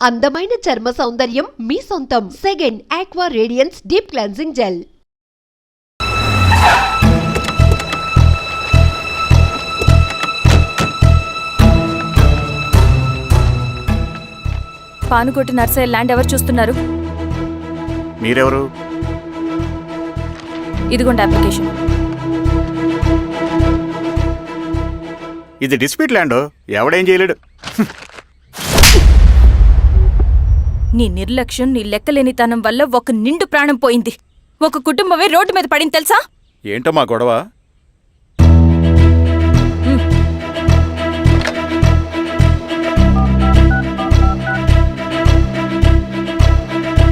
అందమైన చర్మ సౌందర్యం మీ సొంతం. Second aqua radiance deep cleansing gel. Panukoti Narsaiah land ఎవరు చూస్తున్నారు? మీరెవరు? ఇదిగోండి అప్లికేషన్. ఇది డిస్ప్యూట్ ల్యాండ్, ఎవడేం చేయలేడు. నీ నిర్లక్ష్యం, నీ లెక్కలేనితనం వల్ల ఒక నిండు ప్రాణం పోయింది. ఒక కుటుంబమే రోడ్డు మీద పడింది తెలుసా? ఏంటో మా గొడవ?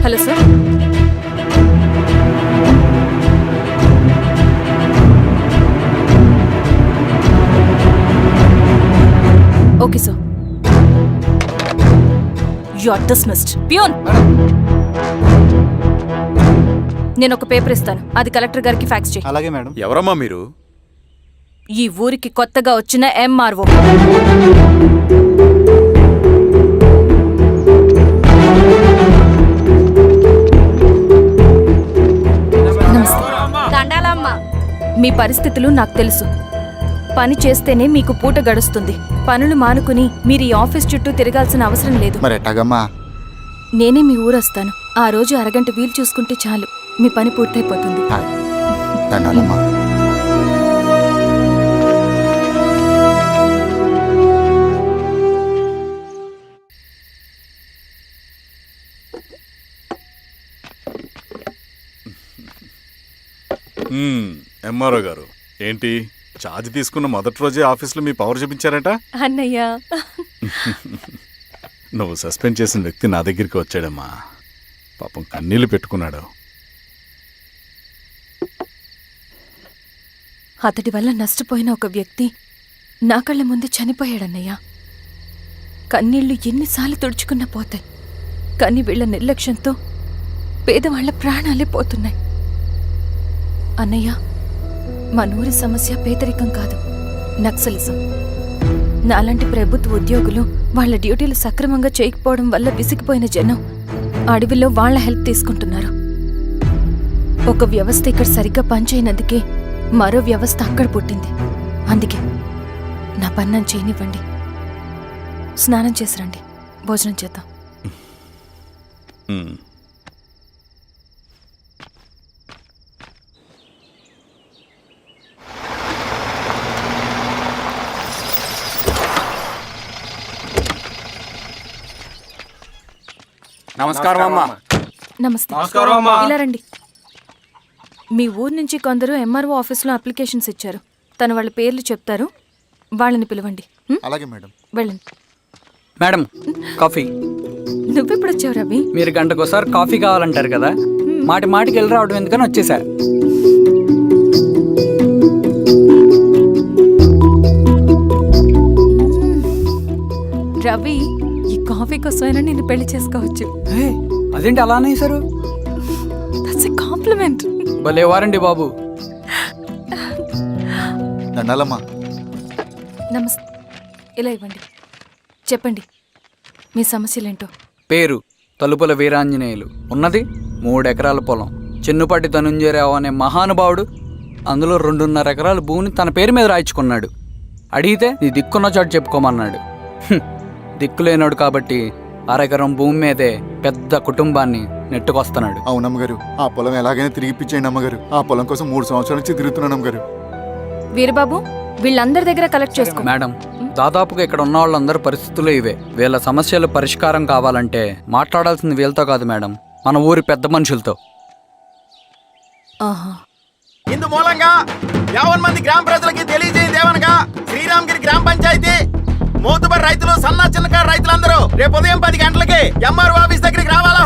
Hello sir. Okay sir. You are dismissed. Peon, నేను ఒక పేపర్ ఇస్తాను, అది కలెక్టర్ గారికి ఫ్యాక్స్ చేయి. అలాగే మేడం. ఎవరమ్మా మీరు? ఈ ఊరికి కొత్తగా వచ్చిన ఎంఆర్ఓ. మీ పరిస్థితులు నాకు తెలుసు. పని చేస్తేనే మీకు పూట గడుస్తుంది. పనులు మానుకుని మీరు ఈ ఆఫీస్ చుట్టూ తిరగాల్సిన అవసరం లేదు. నేనే మీ ఊరొస్తాను. ఆ రోజు అరగంట వీలు చూసుకుంటే చాలు, మీ పని పూర్తయిపోతుంది. ఎంఆర్ఓ గారు, ఏంటి ఛార్జ్ తీసుకున్న మొదటి రోజే ఆఫీస్లో మీ పవర్ చూపించారట? అన్నయ్య, నువ్వు సస్పెండ్ చేసిన వ్యక్తి నా దగ్గరికి వచ్చాడమ్మా. పాపం కన్నీళ్లు పెట్టుకున్నాడు. అతడి వల్ల నష్టపోయిన ఒక వ్యక్తి నా కళ్ళ ముందు చనిపోయాడన్నయ్య. కన్నీళ్లు ఎన్నిసార్లు తుడుచుకున్నా పోతాయి, కానీ వీళ్ల నిర్లక్ష్యంతో పేదవాళ్ల ప్రాణాలే పోతున్నాయి. అన్నయ్య, మా నూరి సమస్య పేదరికం కాదు, నక్సలిజం. నాలాంటి ప్రభుత్వ ఉద్యోగులు వాళ్ల డ్యూటీలు సక్రమంగా చేయకపోవడం వల్ల విసిగిపోయిన జనం అడవిలో వాళ్ల హెల్ప్ తీసుకుంటున్నారు. ఒక వ్యవస్థ ఇక్కడ సరిగ్గా పనిచేయనందుకే మరో వ్యవస్థ అక్కడ పుట్టింది. అందుకే నా పన్నం చేయనివ్వండి. స్నానం చేసిరండి, భోజనం చేద్దాం. నమస్కారం అమ్మా. నమస్తే. ఇలా రండి. మీ ఊరు నుంచి కొందరు ఎంఆర్ఓ ఆఫీస్లో అప్లికేషన్స్ ఇచ్చారు. తను వాళ్ళ పేర్లు చెప్తారు, వాళ్ళని పిలవండి. అలాగే మేడం. వెళ్ళండి. Madam, coffee. నువ్వెప్పుడు వచ్చావు రవి? మీరు గంటకోసారి కాఫీ కావాలంటారు కదా, మాటి మాటికి వెళ్ళి రావడం ఎందుకని వచ్చేసా. రవి, ఈ కాఫీ కోసమైనా నిన్ను పెళ్లి చేసుకోవచ్చు. అదేంటి అలా అనేసారు? That's a compliment. భలే వారండి బాబు. నమస్తే. ఇలా ఇవ్వండి. చెప్పండి, మీ సమస్యలేంటో. పేరు తలుపుల వీరాంజనేయులు. ఉన్నది 3 ఎకరాల పొలం. చెన్నుపాటి ధనుంజయరావు అనే మహానుభావుడు అందులో 2.5 ఎకరాల భూమిని తన పేరు మీద రాయించుకున్నాడు. అడిగితే నీ దిక్కున్న చోటు చెప్పుకోమన్నాడు. దిక్కులేనాడు కాబట్టి 1 ఎకరం భూమి మీదే పెద్ద కుటుంబాన్ని నెట్టుకొస్తున్నాడు. అవునమ్మగారు, ఆ పొలం ఎలాగైనా తిరిగిపించేయండి అమ్మగారు. ఆ పొలం కోసం 3 సంవత్సరాల నుంచి తిరుగుతున్నాను అమ్మగారు. వీరబాబు, వీళ్ళందరి దగ్గర కలెక్ట్ చేసుకో. మేడం, దాదాపుగా ఇక్కడ ఉన్న వాళ్ళందరి పరిస్థితులు ఇవే. వీళ్ళ సమస్యలు పరిష్కారం కావాలంటే మాట్లాడాల్సింది వీళ్ళతో కాదు మేడం, మన ఊరి పెద్ద మనుషులతో. ఇందు మూలంగా 50 మంది గ్రామ ప్రజలకి తెలియజేయదేవనగా శ్రీరామగిరి గ్రామ పంచాయతీ మోతుబర్ రైతులు, సన్న చిన్నకారు రైతులందరూ రేపు ఉదయం 10 గంటలకి ఎంఆర్ఓ ఆఫీస్ దగ్గరికి రావాలా.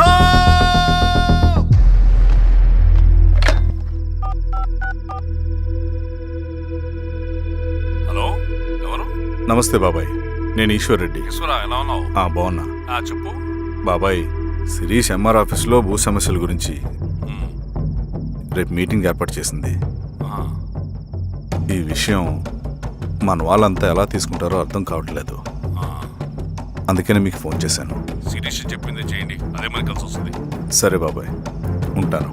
హలో, ఎవరు? నమస్తే బాబాయ్, నేను ఈశ్వర్ రెడ్డి. ఎలా ఉన్నావు? బాగున్నా. చెప్పు బాబాయ్, శిరీష్ ఎంఆర్ ఆఫీస్లో భూ సమస్యల గురించి రేపు మీటింగ్ ఏర్పాటు చేసింది. ఈ విషయం మన వాళ్ళంతా ఎలా తీసుకుంటారో అర్థం కావట్లేదు. అందుకనే మీకు ఫోన్ చేశాను. శిరీష్ చెప్పింది చేయండి, అదే మనకు కలిసి వస్తుంది. సరే బాబాయ్, ఉంటాను.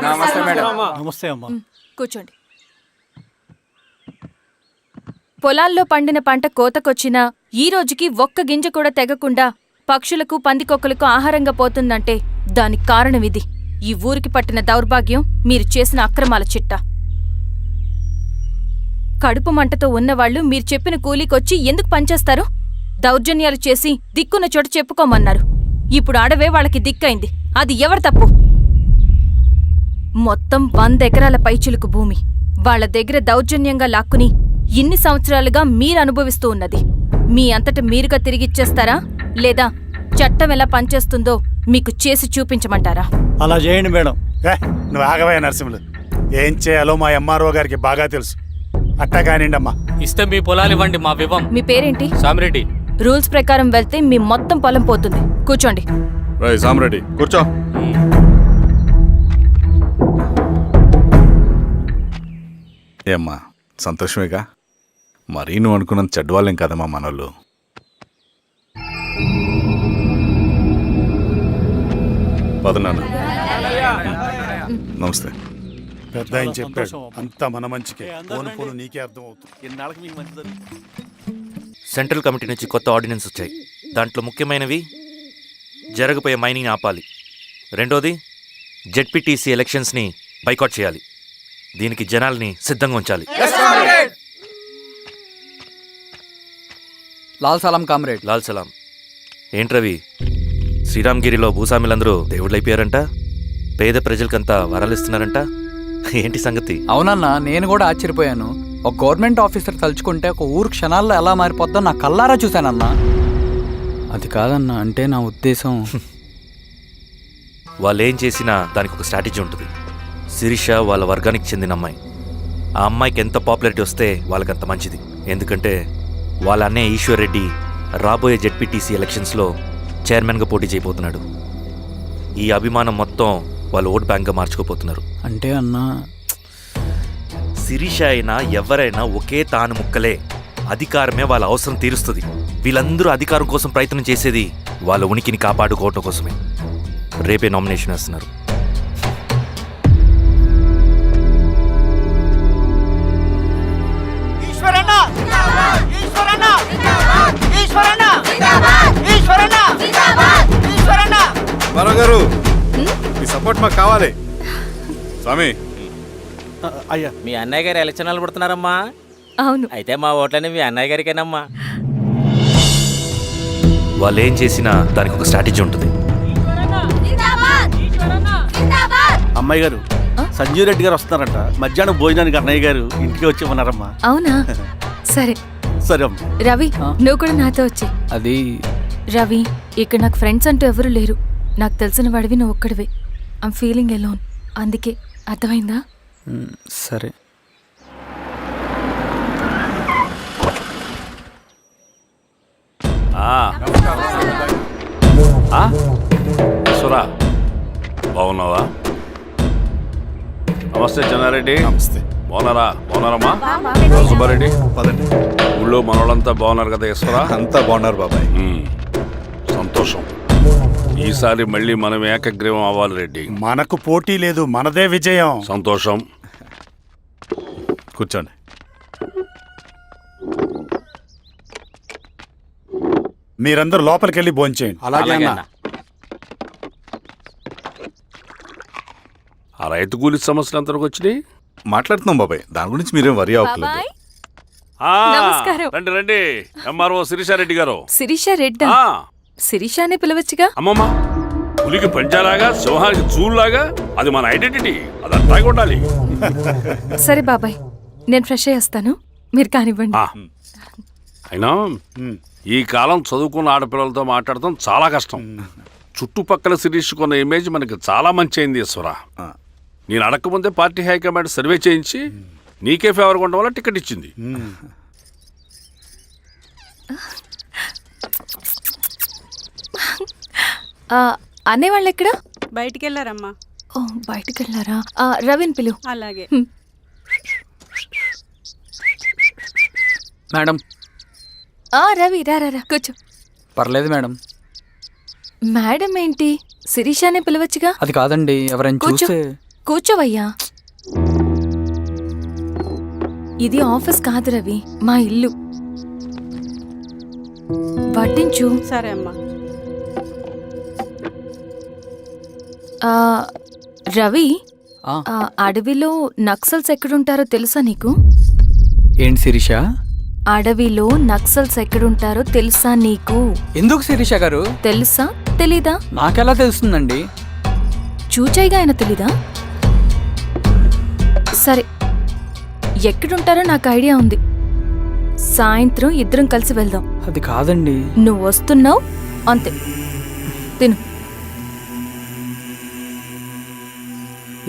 నమస్తే మేడం. నమస్తే అమ్మా. కూర్చోండి. పొలాల్లో పండిన పంట కోతకొచ్చినా ఈ రోజుకి ఒక్క గింజ కూడా తెగకుండా పక్షులకు పందికొక్కలకు ఆహారంగా పోతుందంటే దానికి కారణమిది. ఈ ఊరికి పట్టిన దౌర్భాగ్యం మీరు చేసిన అక్రమాల చిట్టా. కడుపు మంటతో ఉన్నవాళ్లు మీరు చెప్పిన కూలీకొచ్చి ఎందుకు పనిచేస్తారు? దౌర్జన్యాలు చేసి దిక్కున్న చోట చెప్పుకోమన్నారు. ఇప్పుడు అడవే వాళ్ళకి దిక్కైంది. అది ఎవరి తప్పు? మొత్తం 100 ఎకరాల పైచిలుకు భూమి వాళ్ల దగ్గర దౌర్జన్యంగా లాక్కుని ఇన్ని సంవత్సరాలుగా మీరు అనుభవిస్తూ ఉన్నది. మీ అంతట మీరుగా తిరిగిచ్చేస్తారా, లేదా చట్టం ఎలా పనిచేస్తుందో మీకు చేసి చూపించమంటారా? అలా చేయండి మేడం. నువ్వు ఆగవయ్య నరసింహులు. ఏం చేయాలో మా ఎంఆర్ఓ గారికి బాగా తెలుసు. అట్టా కానివ్వండి అమ్మా. ఇస్తే మీ పొలాలు ఇవ్వండి, మా వివం. మీ పేరేంటి? సామిరెడ్డి. రూల్స్ ప్రకారం వెళ్తే మీ మొత్తం పొలం పోతుంది. కూర్చోండి. సామిరెడ్డి కూర్చో. ఏమ్మా సంతోషమేగా? మరీ నువ్వు అనుకున్నంత చెడ్డవాళ్ళేం కదమ్మా మనోళ్ళు. పదనాన్న. నమస్తే. పెద్ద ఆయన చెప్పాడు, అంతా మన మంచికే. పోను పోను నీకే అర్థం అవుతుంది. ఎన్నాళ్ళకి మీకు మంచి జరుగుతుంది. సెంట్రల్ కమిటీ నుంచి కొత్త ఆర్డినెన్స్ వచ్చాయి. దాంట్లో ముఖ్యమైనవి జరగబోయే మైనింగ్ ఆపాలి, రెండోది జెడ్పీటీసీ ఎలక్షన్స్ని బైకాట్ చేయాలి, దీనికి జనాల్ని సిద్ధంగా ఉంచాలి. లాల్ సలాం కామ్రేడ్. లాల్ సలాం. ఏంట్రవి, శ్రీరామ్గిరిలో భూస్వాములందరూ దేవుళ్ళైపోయారంట, పేద ప్రజలకంతా వరాలిస్తున్నారంట, ఏంటి సంగతి? అవునన్నా, నేను కూడా ఆశ్చర్యపోయాను. ఒక గవర్నమెంట్ ఆఫీసర్ తలుచుకుంటే ఒక ఊరు క్షణాల్లో ఎలా మారిపోద్దో నా కల్లారా చూశానన్నా. అది కాదన్నా, అంటే నా ఉద్దేశం వాళ్ళు ఏం చేసినా దానికి ఒక స్ట్రాటజీ ఉంటుంది. శిరీష వాళ్ళ వర్గానికి చెందిన అమ్మాయి. ఆ అమ్మాయికి ఎంత పాపులారిటీ వస్తే వాళ్ళకంత మంచిది. ఎందుకంటే వాళ్ళ అన్నయ్య ఈశ్వర్ రెడ్డి రాబోయే జెడ్పీటీసీ ఎలక్షన్స్లో చైర్మన్గా పోటీ చేయబోతున్నాడు. ఈ అభిమానం మొత్తం వాళ్ళు ఓట్ బ్యాంక్గా మార్చుకోపోతున్నారు. అంటే అన్నా, శిరీష అయినా ఎవరైనా ఒకే తాను ముక్కలే. అధికారమే వాళ్ళ అవసరం తీరుస్తుంది. వీళ్ళందరూ అధికారం కోసం ప్రయత్నం చేసేది వాళ్ళ ఉనికిని కాపాడుకోవటం కోసమే. రేపే నామినేషన్ వేస్తున్నారు. గారు మీ సపోర్ట్ మాకు కావాలి. స్వామి, అయ్యా, మీ అన్నయ్య గారు ఎలక్షన్ నిలబడుతున్నారమ్మా. అవును. అయితే మా ఓట్లని మీ అన్నయ్య గారికేనమ్మా. వాళ్ళు ఏం చేసినా దానికి ఒక స్ట్రాటజీ ఉంటుంది. అమ్మాయి గారు, సంజీవ్ రెడ్డి గారు వస్తున్నారంట. మధ్యాహ్నం భోజనానికి అన్నయ్య గారు ఇంటికి వచ్చేమన్నారమ్మా. అవునా? సరే సరే అమ్మ. రవి, నువ్వు కూడా నాతో వచ్చే. అది రవి, ఇక్కడ నాకు ఫ్రెండ్స్ అంటూ ఎవరు లేరు. నాకు తెలిసిన వాడివి నువ్వు ఒక్కడివే. I'm feeling alone. అందుకే, అర్థమైందా? సరే. సురా, బాగున్నావా? నమస్తే చెన్నారెడ్డి. నమస్తే. బాగున్నారమ్మా? సుబ్బారెడ్డి, పదండి. ఊళ్ళో మనోళ్ళంతా బాగున్నారు కదా ఈశ్వరా? అంతా బాగున్నారు బాబాయ్. సంతోషం. ఈసారి మళ్ళీ మనం ఏకగ్రీవం అవ్వాలి రెడ్డి. మనకు పోటీ లేదు, మనదే విజయం. సంతోషం. కూర్చోండి. మీరందరూ లోపలికి వెళ్ళి భోంచేయండి. అలాగే అన్న. ఆ రైతు కూలి సమస్యలు ఎంతవరకు వచ్చినాయి? మాట్లాడుతున్నాం బాబాయ్, దాని గురించి మీరేం వరి అవ్వట్లేదు. బాబాయ్, ఆ, నమస్కారం. రండి రండి. ఎంఆర్ఓ శిరీషారెడ్డి గారు. శిరీష రెడ్డా? ఆ, శిరీష అనే పిలవచ్చుగా. అమ్మమ్మ, పులికి పంచాలాగా సింహానికి చూలాగా అది మన ఐడెంటిటీ, అది అట్లాగే ఉండాలి. సరే బాబాయ్, నేను ఫ్రెష్ అయ్యేస్తాను, మీరు కానివ్వండి. ఆ, అయినా ఈ కాలం చదువుకున్న ఆడపిల్లలతో మాట్లాడటం చాలా కష్టం. చుట్టుపక్కల శిరీషుకున్న ఇమేజ్ మనకి చాలా మంచి అయింది ఈశ్వరా. నేను అడగకముందే పార్టీ హైకమాండ్ సర్వే చేయించి నీకే ఫేవర్గా ఉండడం వల్ల టికెట్ ఇచ్చింది. అనేవాళ్ళు ఎక్కడ? బయటికి వెళ్ళారమ్మా. ఓ బయటికి వెళ్ళారా? రవిని పిలు. అలాగే. మేడం. రవి రా రా రా, కూర్చో. పర్లేదు మేడం. మేడం ఏంటి, శిరీషానే పిలవచ్చుగా. అది కాదండి, ఎవరైనా కూర్చో. చూస్తే. కూర్చోవయ్యా. ఇది ఆఫీస్ కాదు రవి, మా ఇల్లు. వడ్డించు. సరే అమ్మా. రవి, అడవిలో నక్సల్స్ ఎక్కడుంటారో తెలుసా నీకు? ఏంటి శిరీష? అడవిలో నక్సల్స్ ఎక్కడుంటారో తెలుసా నీకు? ఎందుకు శిరీష గారు? తెలుసా తెలీదా? నాకెలా తెలుస్తుందండి? చూచాయిగా ఆయన తెలీదా? సరే, ఎక్కడుంటారో నాకు ఐడియా ఉంది. సాయంత్రం ఇద్దరం కలిసి వెళ్దాం. అది కాదండి. నువ్వు వస్తున్నావు అంతే, తిను.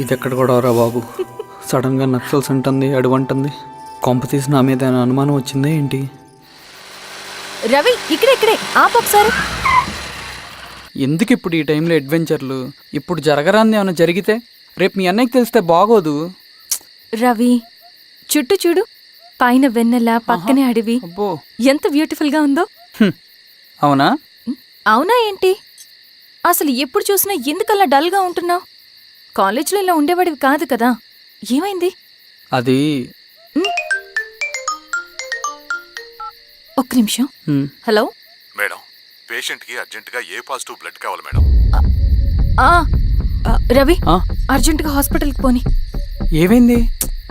ఇది ఎక్కడ కూడా రా బాబు, సడన్ గా నక్సల్స్ అంటుంది, అడువంటుంది. కొంప తీసి నా మీద ఏమైనా అనుమానం వచ్చిందే ఏంటి? రవి ఇక్కడే ఆపొకసారి. ఎందుకు ఇప్పుడు ఈ టైంలో అడ్వెంచర్లు? ఇప్పుడు జరగరాంది ఏమైనా జరిగితే రేపు మీ అన్నయ్యకి తెలిస్తే బాగోదు. రవి, చుట్టూ చూడు, పైన వెన్నెల, పక్కనే అడవి. అబ్బో, ఎంత బ్యూటిఫుల్ గా ఉందో. అవునా? అవునా ఏంటి? అసలు ఎప్పుడు చూసినా ఎందుకలా డల్ గా ఉంటున్నావు? కాలేజీలో ఇలా ఉండేవాడివి కాదు కదా, ఏమైంది? అది ఒక్క నిమిషం. హలో మేడం, పేషెంట్కి అర్జెంటుగా ఏ పాజిటివ్ బ్లడ్ కావాలి మేడం. రవి, అర్జెంటుగా హాస్పిటల్కి పోనీ. ఏమైంది?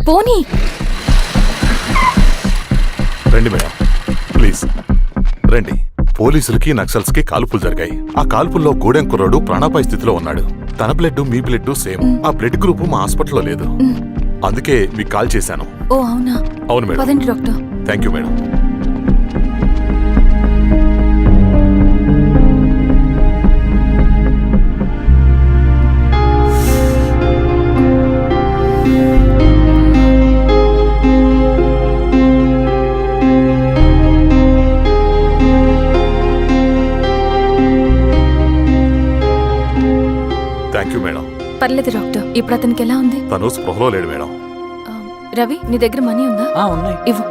పోనీ. రండి మేడం, ప్లీజ్ రండి. పోలీసులకి నక్సల్స్కి కాల్పులు జరిగాయి. ఆ కాల్పుల్లో గూడెం కుర్రాడు ప్రాణాపాయ స్థితిలో ఉన్నాడు. తన బ్లడ్ మీ బ్లడ్ సేమ్. ఆ బ్లడ్ గ్రూప్ మా హాస్పిటల్లో లేదు, అందుకే మీకు కాల్ చేశాను. ఓ అవునా? అవును మేడం. పదండి doctor. Thank you madam. Thank you madam. పర్లేదు డాక్టర్, ఇప్పుడు అతనికి ఎలా ఉంది? తను స్పృహలో లేడు మేడం. రవి, నీ దగ్గర మనీ ఉందా? ఉన్నాయి. ఇవ్వు.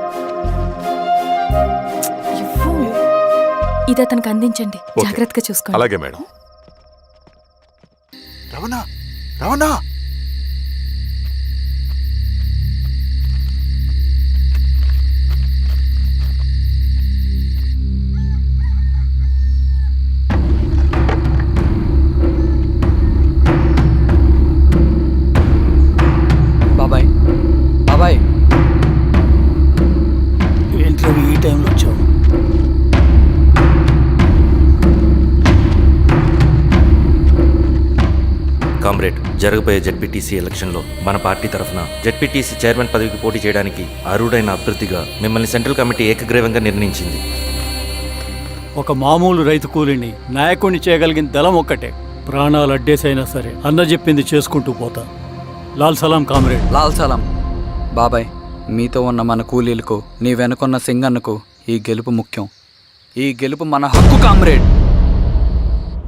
ఇది అతనికి అందించండి, జాగ్రత్తగా చూసుకోండి. అలాగే మేడం. రవణ, రవణ, బాబాయ్. బాబాయ్, ఏంటి ఈ టైంలో వచ్చావు? కామ్రేడ్, జరగబోయే జెడ్పీటీసీ ఎలక్షన్లో మన పార్టీ తరఫున జెడ్పీటీసీ చైర్మన్ పదవికి పోటీ చేయడానికి అర్హుడైన అభ్యర్థిగా మిమ్మల్ని సెంట్రల్ కమిటీ ఏకగ్రీవంగా నిర్ణయించింది. ఒక మామూలు రైతు కూలిని నాయకుడిని చేయగలిగిన దళం ఒక్కటే. ప్రాణాలు అడ్డేసైనా సరే అన్న చెప్పింది చేసుకుంటూ పోతా. లాల్ సలాం కామ్రేడ్. లాల్ సలాం. బాబాయ్, మీతో ఉన్న మన కూలీలకు, నీ వెనుకున్న సింగన్నకు ఈ గెలుపు ముఖ్యం. ఈ గెలుపు మన హక్కు కామ్రేడ్.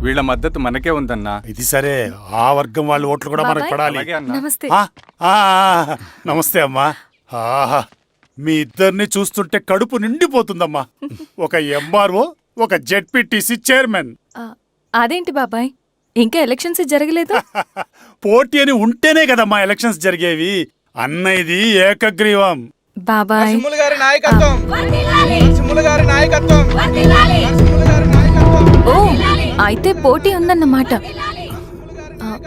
వీళ్ళ మద్దతు మనకే ఉందన్నా. ఇది సరే, ఆ వర్గం వాళ్ళ ఓట్లు కూడా మనకు పడాలి. నమస్తే. నమస్తే అమ్మా. ఆహా, మీ ఇద్దరిని చూస్తుంటే కడుపు నిండిపోతుందమ్మా. ఒక ఎంఆర్ఓ, ఒక జెడ్పీటీసీ చైర్మన్. అదేంటి బాబాయ్, ఇంకా ఎలక్షన్స్ జరగలేదు? పోటీ అని ఉంటేనే కదమ్మా ఎలక్షన్స్ జరిగేవి. అన్నయ్యది ఏకగ్రీవం. బాబాయ్, ఓ అయితే పోటీ ఉందన్నమాట.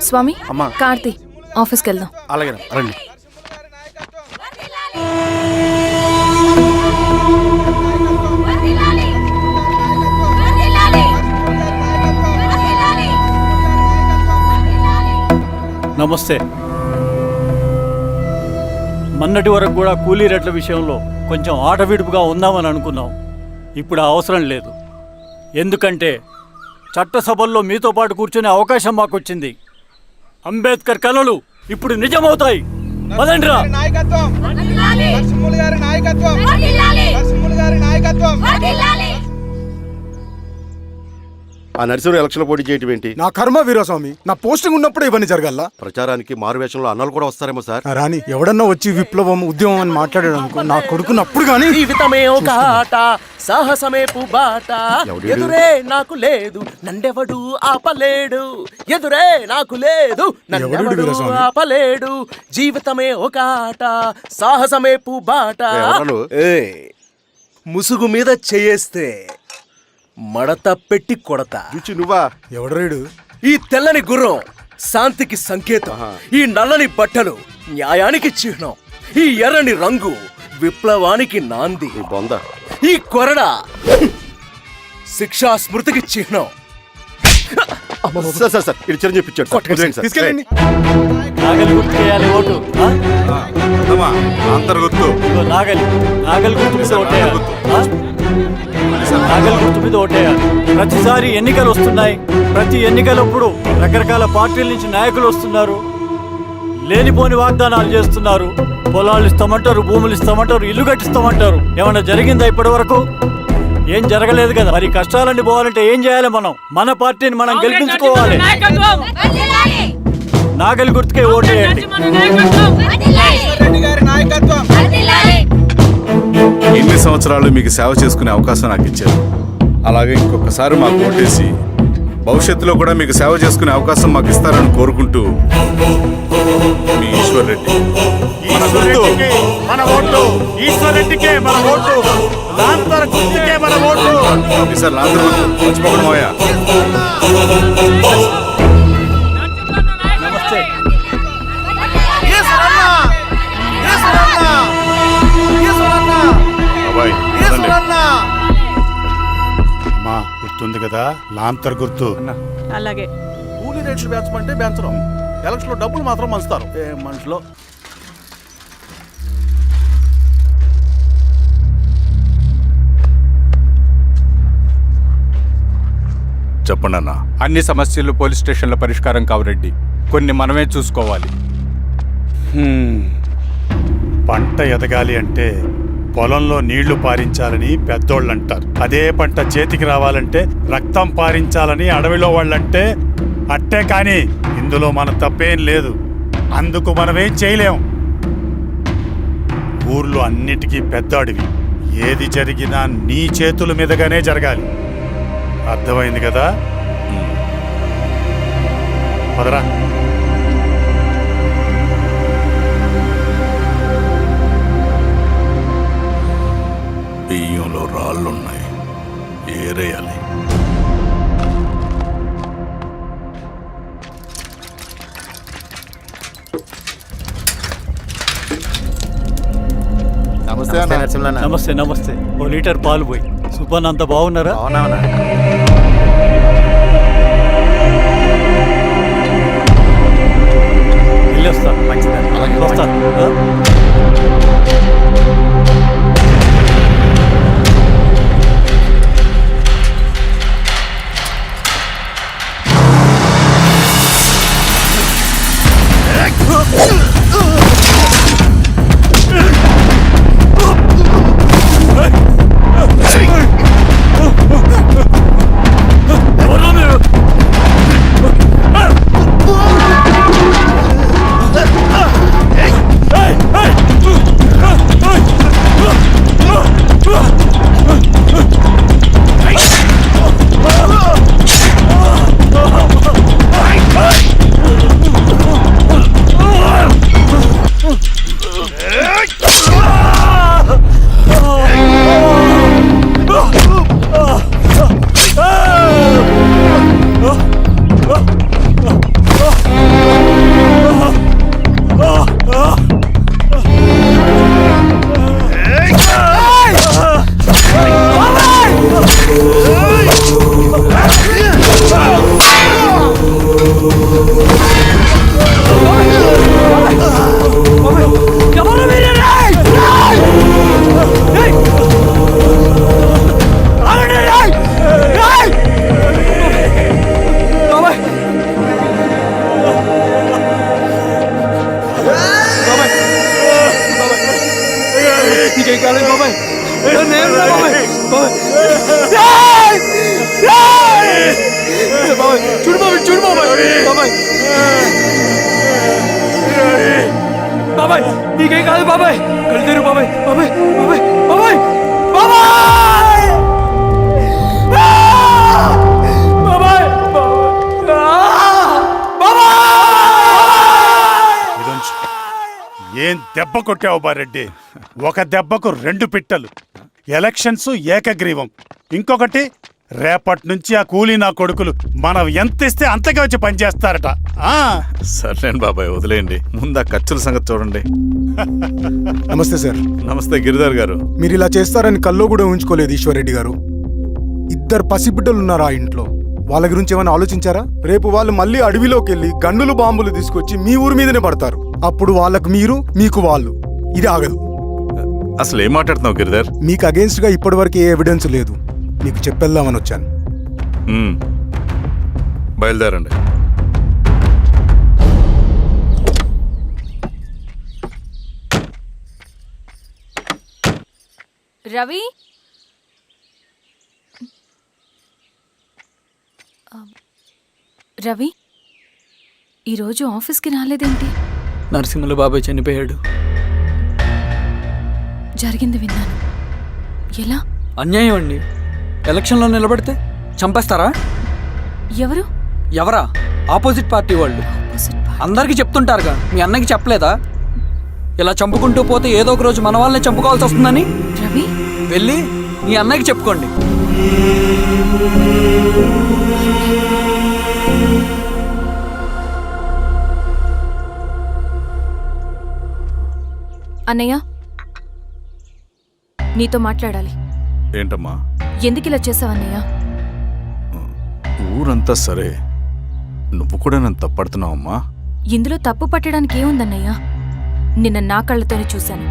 స్వామి, కార్తీ, ఆఫీస్కి వెళ్దాం. అలాగే రండి. నమస్తే. మొన్నటి వరకు కూడా కూలీ రేట్ల విషయంలో కొంచెం ఆటవిడుపుగా ఉందామని అనుకున్నాం. ఇప్పుడు అవసరం లేదు. ఎందుకంటే చట్టసభల్లో మీతో పాటు కూర్చునే అవకాశం మాకు వచ్చింది. అంబేద్కర్ కలలు ఇప్పుడు నిజమవుతాయి. పదండ్రా. ఆ నరసింహ ఎలక్షన్ పోటీ చేయటం ఏంటి? నా కర్మ వీరస్వామి, నా పోస్టింగ్ ఉన్నప్పుడే ఇవన్నీ జరగాల. ప్రచారానికి మారువేషంలో అన్నలు కూడా వస్తారేమో సార్. రాని ఎవడన్నా వచ్చి విప్లవం ఉద్యమం అని మాట్లాడాడు అనుకో, నా కొడుకున్నప్పుడు గానీ జీవితమే ఒక ఆట, సాహసమే పుబాట, ఎదురే నాకు లేదు నన్నెవడు ఆపలేడు, ఎదురే నాకు లేదు నన్నెవడు ఆపలేడు, జీవితమే ఒక ఆట, సాహసమే పుబాట. ముసుగు మీద చేయేస్తే మడత పెట్టి కొడతా. నువ్వా? ఎవడరేడు? ఈ తెల్లని గుర్రం శాంతికి సంకేతం, ఈ నల్లని బట్టలు న్యాయానికి చిహ్నం, ఈ ఎర్రని రంగు విప్లవానికి నాంది, ఈ కొరడ శిక్షా స్మృతికి చిహ్నం. సార్ ఇది చిరంజీవి పిచ్చాడు. తీసుకెళ్ళండి. నాగలి గుర్తు చేయాలి ఓటు. అంతర్గుర్తు ఇదిగో నాగలి గుర్తు మీద ఓటేయాలి. నాగలి గుర్తు మీద ఓటేయాలి. ప్రతిసారి ఎన్నికలు వస్తున్నాయి. ప్రతి ఎన్నికలప్పుడు రకరకాల పార్టీల నుంచి నాయకులు వస్తున్నారు, లేనిపోని వాగ్దానాలు చేస్తున్నారు. పొలాలు ఇస్తామంటారు, భూములు ఇస్తామంటారు, ఇల్లు కట్టిస్తామంటారు. ఏమన్నా జరిగిందా ఇప్పటి వరకు? ఏం జరగలేదు కదా. మరి కష్టాలన్నీ పోవాలంటే ఏం చేయాలి? మన పార్టీని మనం గెలిపించుకోవాలి. నాగలి గుర్తుకే ఓటేయండి. ఇన్ని సంవత్సరాలు మీకు సేవ చేసుకునే అవకాశం నాకు ఇచ్చారు. అలాగే ఇంకొకసారి మాకు ఓటేసి భవిష్యత్తులో కూడా మీకు సేవ చేసుకునే అవకాశం మాకు ఇస్తారని కోరుకుంటూ మీ ఈశ్వర్ రెడ్డి. మన ఓటు ఈశ్వర్ రెడ్డికే, మన ఓటు లాంతర్ గుర్తుకే, మన ఓటు. సార్ లాంతర్ మర్చిపోకుండా పోయా. నమస్తే. అమ్మా గుర్తుంది కదా, లాంతర్ గుర్తు. అలాగే కూలీ రేట్లు పెంచమంటే పెంచడం, ఎలక్షన్ లో డబ్బులు మాత్రం మంచుతారు. ఏ మనుషులో చెప్పండి అన్న. అన్ని సమస్యలు పోలీస్ స్టేషన్లో పరిష్కారం కావు రెడ్డి, కొన్ని మనమే చూసుకోవాలి. పంట ఎదగాలి అంటే పొలంలో నీళ్లు పారించాలని పెద్దోళ్ళు అంటారు. అదే పంట చేతికి రావాలంటే రక్తం పారించాలని అడవిలో వాళ్ళంటే అట్టే. కానీ ఇందులో మన తప్పేం లేదు, అందుకు మనమేం చేయలేం. ఊర్లో అన్నిటికీ పెద్ద అడవి, ఏది జరిగినా నీ చేతుల మీదగానే జరగాలి. అర్థమైంది కదా? పదరా. బియ్యంలో రాళ్ళున్నాయి, ఏరేయాలి. నమస్తే అన్న. నమస్తే నమస్తే. ఓ లీటర్ పాలు పోయి. సుబ్బన్ అంత బాగున్నారా? వెళ్ళొస్తా. వస్తా. చూడు బాబాయ్, చూడు బాబాయ్, బాబాయ్, బాబాయ్, నీకేం కాదు బాబాయ్, కళ్ళు తెరు బాబాయ్, బాబాయ్, బాబాయ్, బాబాయ్, బాబాయ్, బాబాయ్, ఇదొంచు. ఏం దెబ్బ కొట్టావు బారెడ్డి? ఒక దెబ్బకు 2 పిట్టలు. ఎలక్షన్స్ ఏకగ్రీవం. ఇంకొకటి, రేపటి నుంచి ఆ కూలీ నా కొడుకులు మనం ఎంత ఇస్తే అంతగా వచ్చి పనిచేస్తారట. సర్లేండి బాబాయ్, వదిలేయండి. ముందు ఆ ఖర్చుల సంగతి చూడండి. నమస్తే సార్. నమస్తే గిరిధర్ గారు. మీరు ఇలా చేస్తారని కల్లో కూడా ఉంచుకోలేదు ఈశ్వర్రెడ్డి గారు. 2 పసిబిడ్డలు ఉన్నారు ఆ ఇంట్లో. వాళ్ళ గురించి ఏమైనా ఆలోచించారా? రేపు వాళ్ళు మళ్ళీ అడవిలోకి వెళ్ళి గన్నులు బాంబులు తీసుకొచ్చి మీ ఊరి మీదనే పడతారు. అప్పుడు వాళ్ళకు మీరు, మీకు వాళ్ళు. ఇది ఆగదు. అసలు ఏం మాట్లాడుతున్నావు గిరిధర్? మీకు అగేన్స్ట్ గా ఇప్పటివరకు ఏ ఎవిడెన్స్ లేదు. మీకు చెప్పేద్దామని వచ్చాను. బయలుదేరండి. రవి, రవి, ఈరోజు ఆఫీస్కి రాలేదేంటి? నరసింహుల బాబాయ్ చనిపోయాడు. జరిగింది విన్నాను. ఎలా? అన్యాయం అండి. ఎలక్షన్లో నిలబడితే చంపేస్తారా? ఎవరు? ఎవరా? ఆపోజిట్ పార్టీ వాళ్ళు. అందరికీ చెప్తుంటారుగా, మీ అన్నకి చెప్పలేదా? ఇలా చంపుకుంటూ పోతే ఏదో ఒక రోజు మన వాళ్ళని చంపుకోవాల్సి వస్తుందని. రవి, వెళ్ళి మీ అన్నకి చెప్పుకోండి. అన్నయ్య, నీతో మాట్లాడాలి. ఏంటమ్మా? ఎందుకు ఇలా చేసావన్నయ్య? ఊరంతా సరే, నువ్వు కూడా నన్ను తప్పడుతున్నావమ్మా. ఇందులో తప్పు పట్టడానికి ఏముందన్నయ్య? నిన్న నా కళ్ళతోనే చూశాను.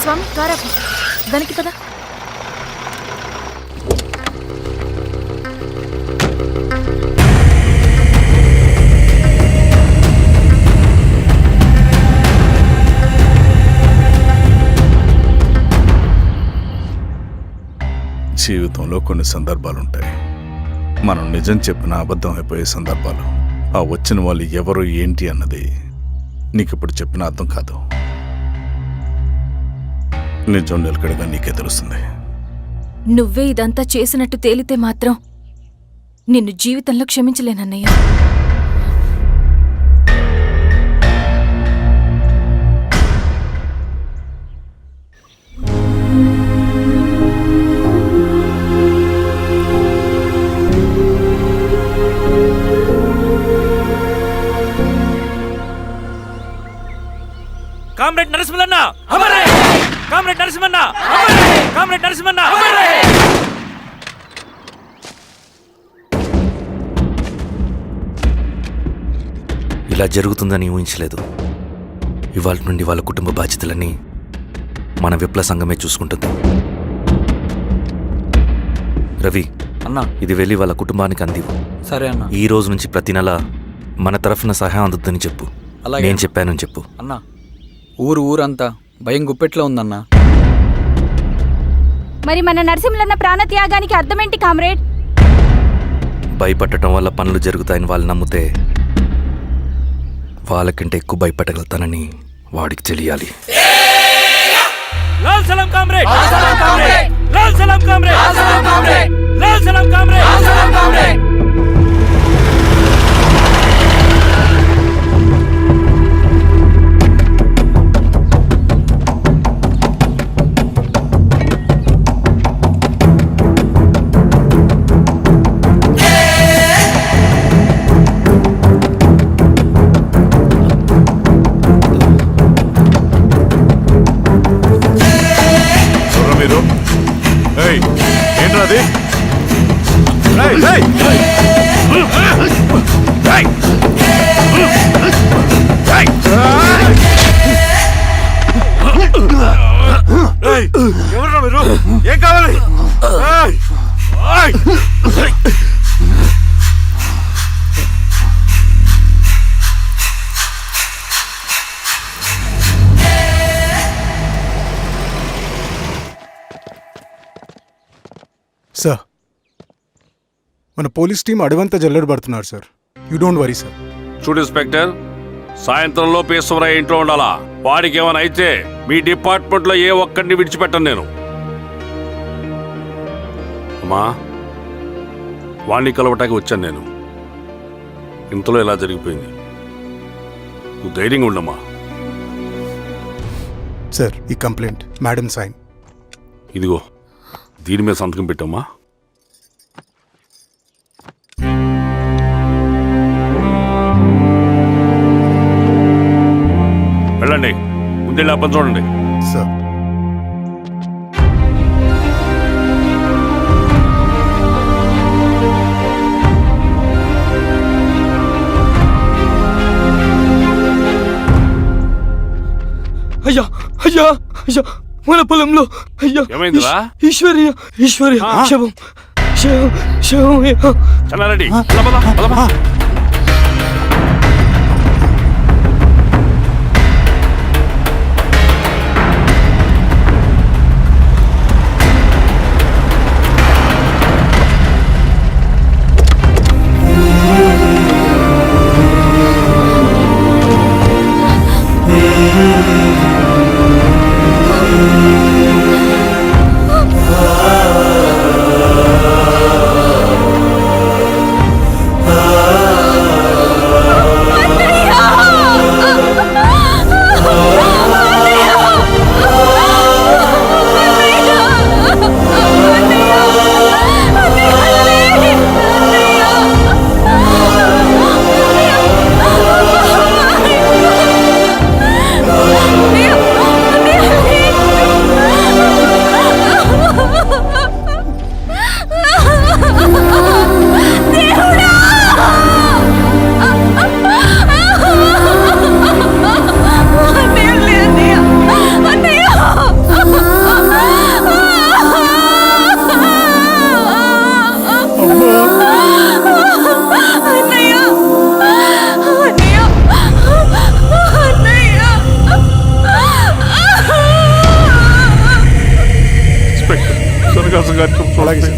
స్వామి, కారాపు దానికి కదా. జీవితంలో కొన్ని సందర్భాలుంటాయి. మనం నిజం చెప్పిన అబద్ధం అయిపోయే సందర్భాలు. ఆ వచ్చిన వాళ్ళు ఎవరు ఏంటి అన్నది నీకిప్పుడు చెప్పిన అర్థం కాదు. నిజం నిలకడగా నీకే తెలుస్తుంది. నువ్వే ఇదంతా చేసినట్టు తేలితే మాత్రం నిన్ను జీవితంలో క్షమించలేనన్నయ్య. కామ్రేడ్ నరసింహన్న, కామ్రేడ్ నరసింహన్న, కామ్రేడ్ నరసింహన్న. ఇలా జరుగుతుందని ఊహించలేదు. ఇవాళ నుండి వాళ్ళ కుటుంబ బాధ్యతలన్నీ మన విప్లవ సంఘమే చూసుకుంటుంది. రవి అన్నా, ఇది వెళ్ళి వాళ్ళ కుటుంబానికి అందివు. సరే అన్న. ఈ రోజు నుంచి ప్రతి నెల మన తరఫున సహాయం అందుద్దని చెప్పు. అలాగే. నేను చెప్పానని చెప్పు. అన్నా, ఊరంతా భయం గుప్పెట్లో ఉందన్నా. మరి మన నరసింహులన్న ప్రాణత్యాగానికి అర్థమేంటి కామ్రేడ్? భయపడటం వల్ల పనులు జరుగుతాయని వాళ్ళు నమ్మితే వాళ్ళకంటే ఎక్కువ భయపడగలుగుతానని వాడికి తెలియాలి. లాల్ సలాం కామ్రేడ్, లాల్ సలాం కామ్రేడ్, లాల్ సలాం కామ్రేడ్, లాల్ సలాం కామ్రేడ్, లాల్ సలాం కామ్రేడ్, లాల్ సలాం కామ్రేడ్. ఏంట్రాది? ఎవరు మీరు? ఏం కావాలి? సార్ మన పోలీస్ టీం అడవంతా జల్లెడ పడుతున్నారు sir. You don't worry sir. చూడు ఇన్స్పెక్టర్, సాయంత్రంలో ఈశ్వరయ్య ఇంట్లో ఉండాలా. వాడికి ఏమైనా అయితే మీ డిపార్ట్మెంట్లో ఏ ఒక్కడిని విడిచిపెట్టను నేను. అమ్మా, వాణ్ణి కలవటానికి వచ్చాను నేను. ఇంతలో ఇలా జరిగిపోయింది. నువ్వు ధైర్యంగా ఉండమ్మా. సార్ ఈ కంప్లైంట్ మేడం సైన్. ఇదిగో దీని మీద సంతకం పెట్టమ్మా. వెళ్ళండి, ముందెళ్ళి అబ్బని చూడండి. సార్ అయ్యా అయ్యా అయ్యా, మన పొలంలో అయ్యా ఏమైందిరా? ఈశ్వర్య శవం శవం శవం. చెన్నారెడ్డి, పద, పద, పద, పద. అలాగే సార్.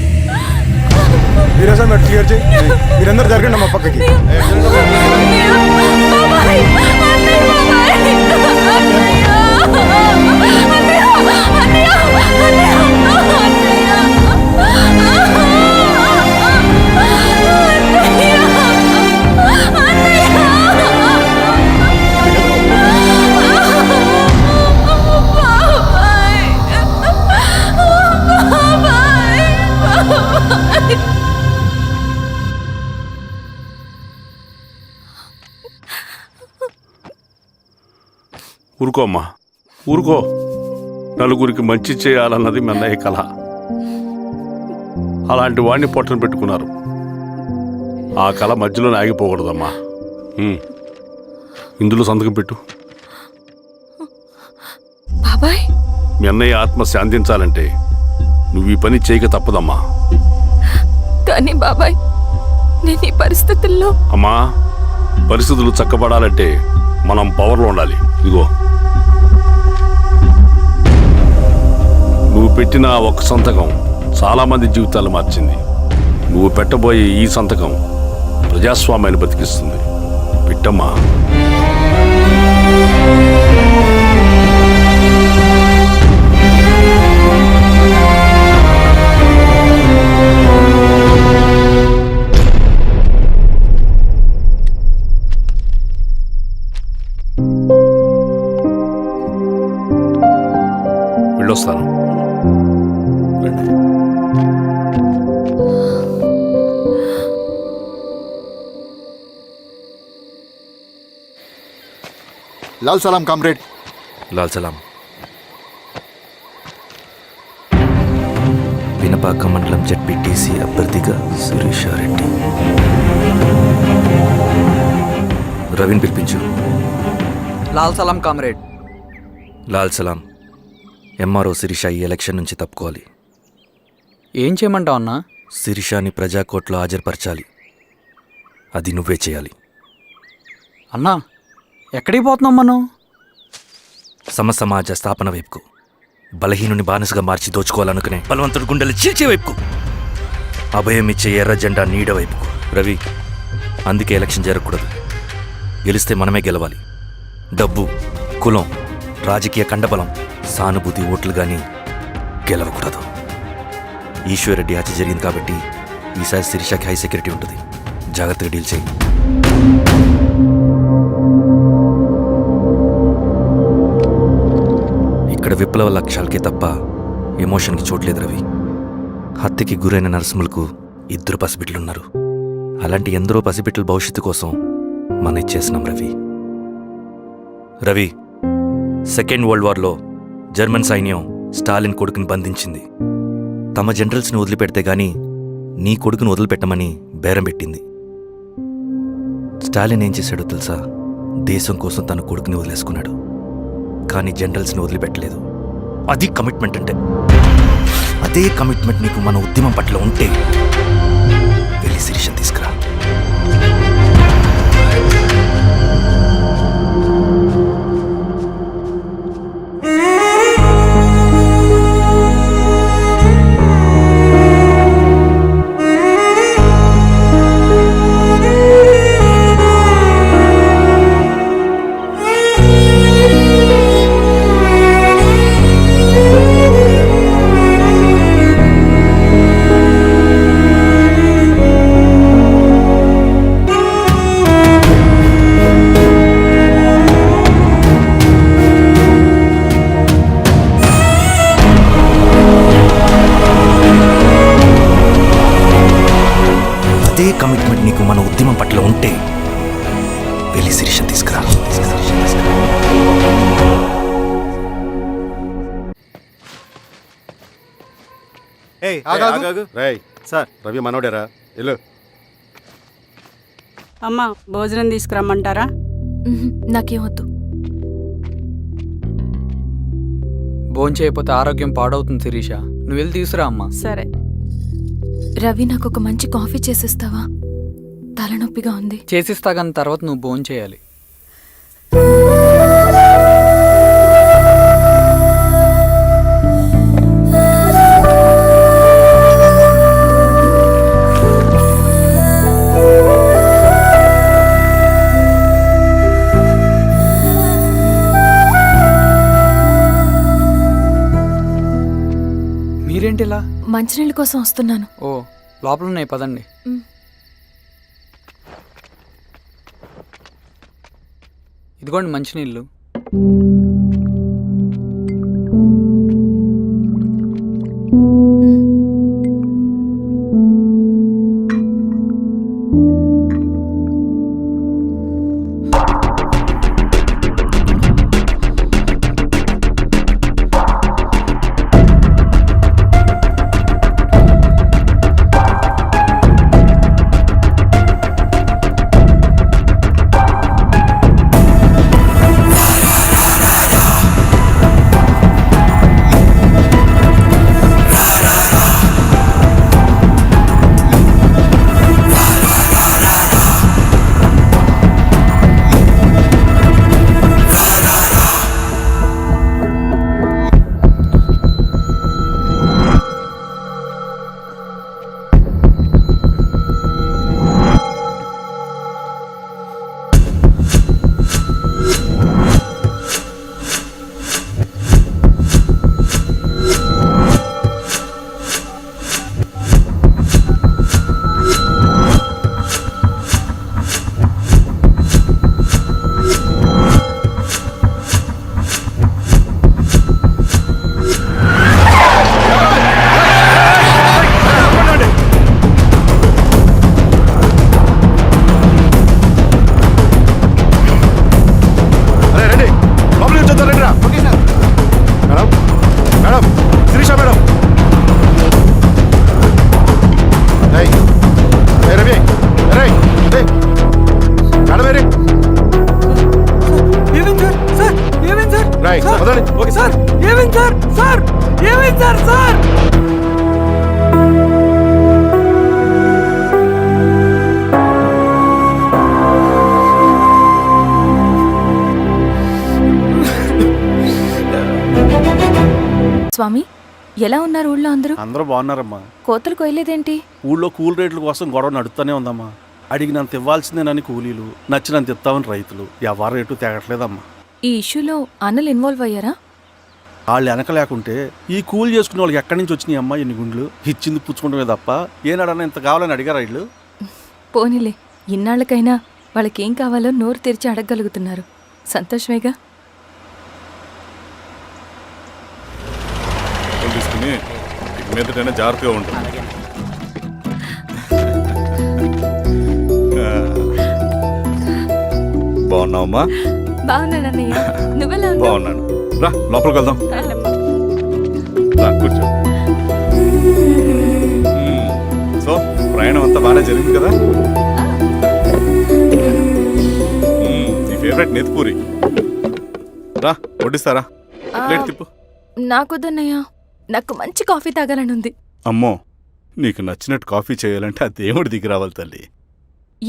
మీరే సార్ క్లియర్ చేయి. మీరందరూ జరగండి మా పక్కకి. ఊరుకో అమ్మా, ఊరుకో. నలుగురికి మంచి చేయాలన్నది మీ అన్నయ్య కళ. అలాంటి వాడిని పొట్టన పెట్టుకున్నారు. ఆ కళ మధ్యలోనే ఆగిపోకూడదమ్మా. ఇందులో సంతకం పెట్టు. బాబాయ్, మీ అన్నయ్య ఆత్మ శాంతించాలంటే నువ్వు ఈ పని చేయక తప్పదమ్మా. కానీ బాబాయ్, నేను ఈ పరిస్థితుల్లో. అమ్మా, పరిస్థితులు చక్కబడాలంటే మనం పవర్లో ఉండాలి. ఇదిగో నువ్వు పెట్టిన ఒక్క సంతకం చాలా మంది జీవితాలు మార్చింది. నువ్వు పెట్టబోయే ఈ సంతకం ప్రజాస్వామ్యాన్ని బతికిస్తుంది. పెట్టమ్మా. వెళ్ళొస్తాను. లాల్ సలాం కామ్రేడ్. లాల్ సలాం. వినపాక మండలం జెడ్పీటీసీ అభ్యర్థిగా శిరీషారెడ్డి. రవిని పిలిపించు. లాల్ సలాం కామ్రేడ్. లాల్ సలాం. ఎంఆర్ఓ శిరీష ఈ ఎలక్షన్ నుంచి తప్పుకోవాలి. ఏం చేయమంటావు అన్నా? శిరీషాని ప్రజాకోర్టులో హాజరుపరచాలి. అది నువ్వే చేయాలి. అన్నా, ఎక్కడికి పోతున్నాం మనం? సమసమాజ స్థాపన వైపుకు. బలహీనుని బానిసగా మార్చి దోచుకోవాలనుకునే బలవంతుడి గుండెలు చీల్చే వైపుకు. అభయం ఇచ్చే ఎర్ర జెండా నీడ వైపుకు. రవి, అందుకే ఎలక్షన్ జరగకూడదు. గెలిస్తే మనమే గెలవాలి. డబ్బు, కులం, రాజకీయ కండబలం, సానుభూతి ఓట్లు గాని గెలవకూడదు. ఈశ్వర్రెడ్డి హత్య జరిగింది కాబట్టి ఈసారి శిరీషకి హై సెక్యూరిటీ ఉంటుంది. జాగ్రత్తగా డీల్ చేయి. ఇక్కడ విప్లవ లక్ష్యాలకే తప్ప ఎమోషన్కి చోట్లేదు రవి. హత్యకి గురైన నరసింహులకు 2 పసిబిడ్డలున్నారు. అలాంటి ఎందరో పసిబిడ్డల భవిష్యత్తు కోసం మనం ఇచ్చేసినాం రవి. రవి, సెకండ్ వరల్డ్ వార్లో జర్మన్ సైన్యం స్టాలిన్ కొడుకుని బంధించింది. తమ జనరల్స్ని వదిలిపెడితే గాని నీ కొడుకును వదిలిపెట్టమని బేరం పెట్టింది. స్టాలిన్ ఏం చేశాడో తెలుసా? దేశం కోసం తన కొడుకుని వదిలేసుకున్నాడు. కానీ జనరల్స్ని వదిలిపెట్టలేదు. అది కమిట్మెంట్ అంటే. అదే కమిట్మెంట్ నీకు మన ఉద్యమం పట్ల ఉంటే వెళ్ళి శిరీషను తీసుకురా. అదే కమిట్మెంట్ నీకు మన ఉద్యమం పట్ల ఉంటే వెళ్ళి శిరీషను తీసుకురా. సార్, రవి మనోడేరా? వెళ్ళు. అమ్మా, భోజనం తీసుకురమ్మంటారా? నాకేమొద్దు. భోంచేయకపోతే ఆరోగ్యం పాడవుతుంది శిరీష. నువ్వు వెళ్ళి తీసురా అమ్మా. సరే. రవి, నాకు ఒక మంచి కాఫీ చేసిస్తావా? తలనొప్పిగా ఉంది. చేసిస్తా కానీ తర్వాత నువ్వు భోంచేయాలి. మీరేంటిలా? మంచినీళ్ళ కోసం వస్తున్నాను. ఓ, లోపల ఉన్నాయి, పదండి. ఇదిగోండి మంచినీళ్ళు. స్వామి, ఎలా ఉన్నారు ఊళ్ళో అందరూ? అందరూ బాగున్నారమ్మా. కోతలు కొయ్యలేదేంటి? ఊళ్ళో కూల్ రేట్ల కోసం గొడవ నడుస్తూనే ఉందమ్మా. అడిగినంత ఇవ్వాల్సిందేనని కూలీలు, నచ్చినంత ఇస్తామని రైతులు. ఎవరు రేటు తేగట్లేదమ్మా. ఈ ఇష్యూలో అన్నలు ఇన్వాల్వ్ అయ్యారా? వాళ్ళు వెనక లేకుంటే ఈ కూలి చేసుకునే వాళ్ళకి ఎక్కడి నుంచి వచ్చినాయి అమ్మా ఎన్ని గుండ్లు? ఇచ్చింది పుచ్చుకుంటమే తప్ప ఏనాడన్నా ఇంత కావాలని అడిగారా వీళ్ళు? పోనీలే, ఇన్నాళ్ళకైనా వాళ్ళకేం కావాలో నోరు తెరిచి అడగగలుగుతున్నారు. సంతోషమేగా. తీసుకుని మీదటైనా జాగ్రత్తగా ఉంటుంది. బాగున్నావమ్మా? బాగున్నానన్నయ్య, నువ్వెలా ఉన్నావు? బాగున్నాను. రా లోపలికి వెళ్దాం. రా కూర్చో. సో ప్రయాణం అంతా బాగానే జరిగింది కదా? నీ ఫేవరెట్ నెత్తిపూరి. రా వడ్డిస్తారా? ప్లేట్ తిప్పు. నాకొద్దన్నయ్య, నాకు మంచి కాఫీ తాగాలని ఉంది. అమ్మో, నీకు నచ్చినట్టు కాఫీ చేయాలంటే ఆ దేవుడి దిగి రావాలి తల్లి.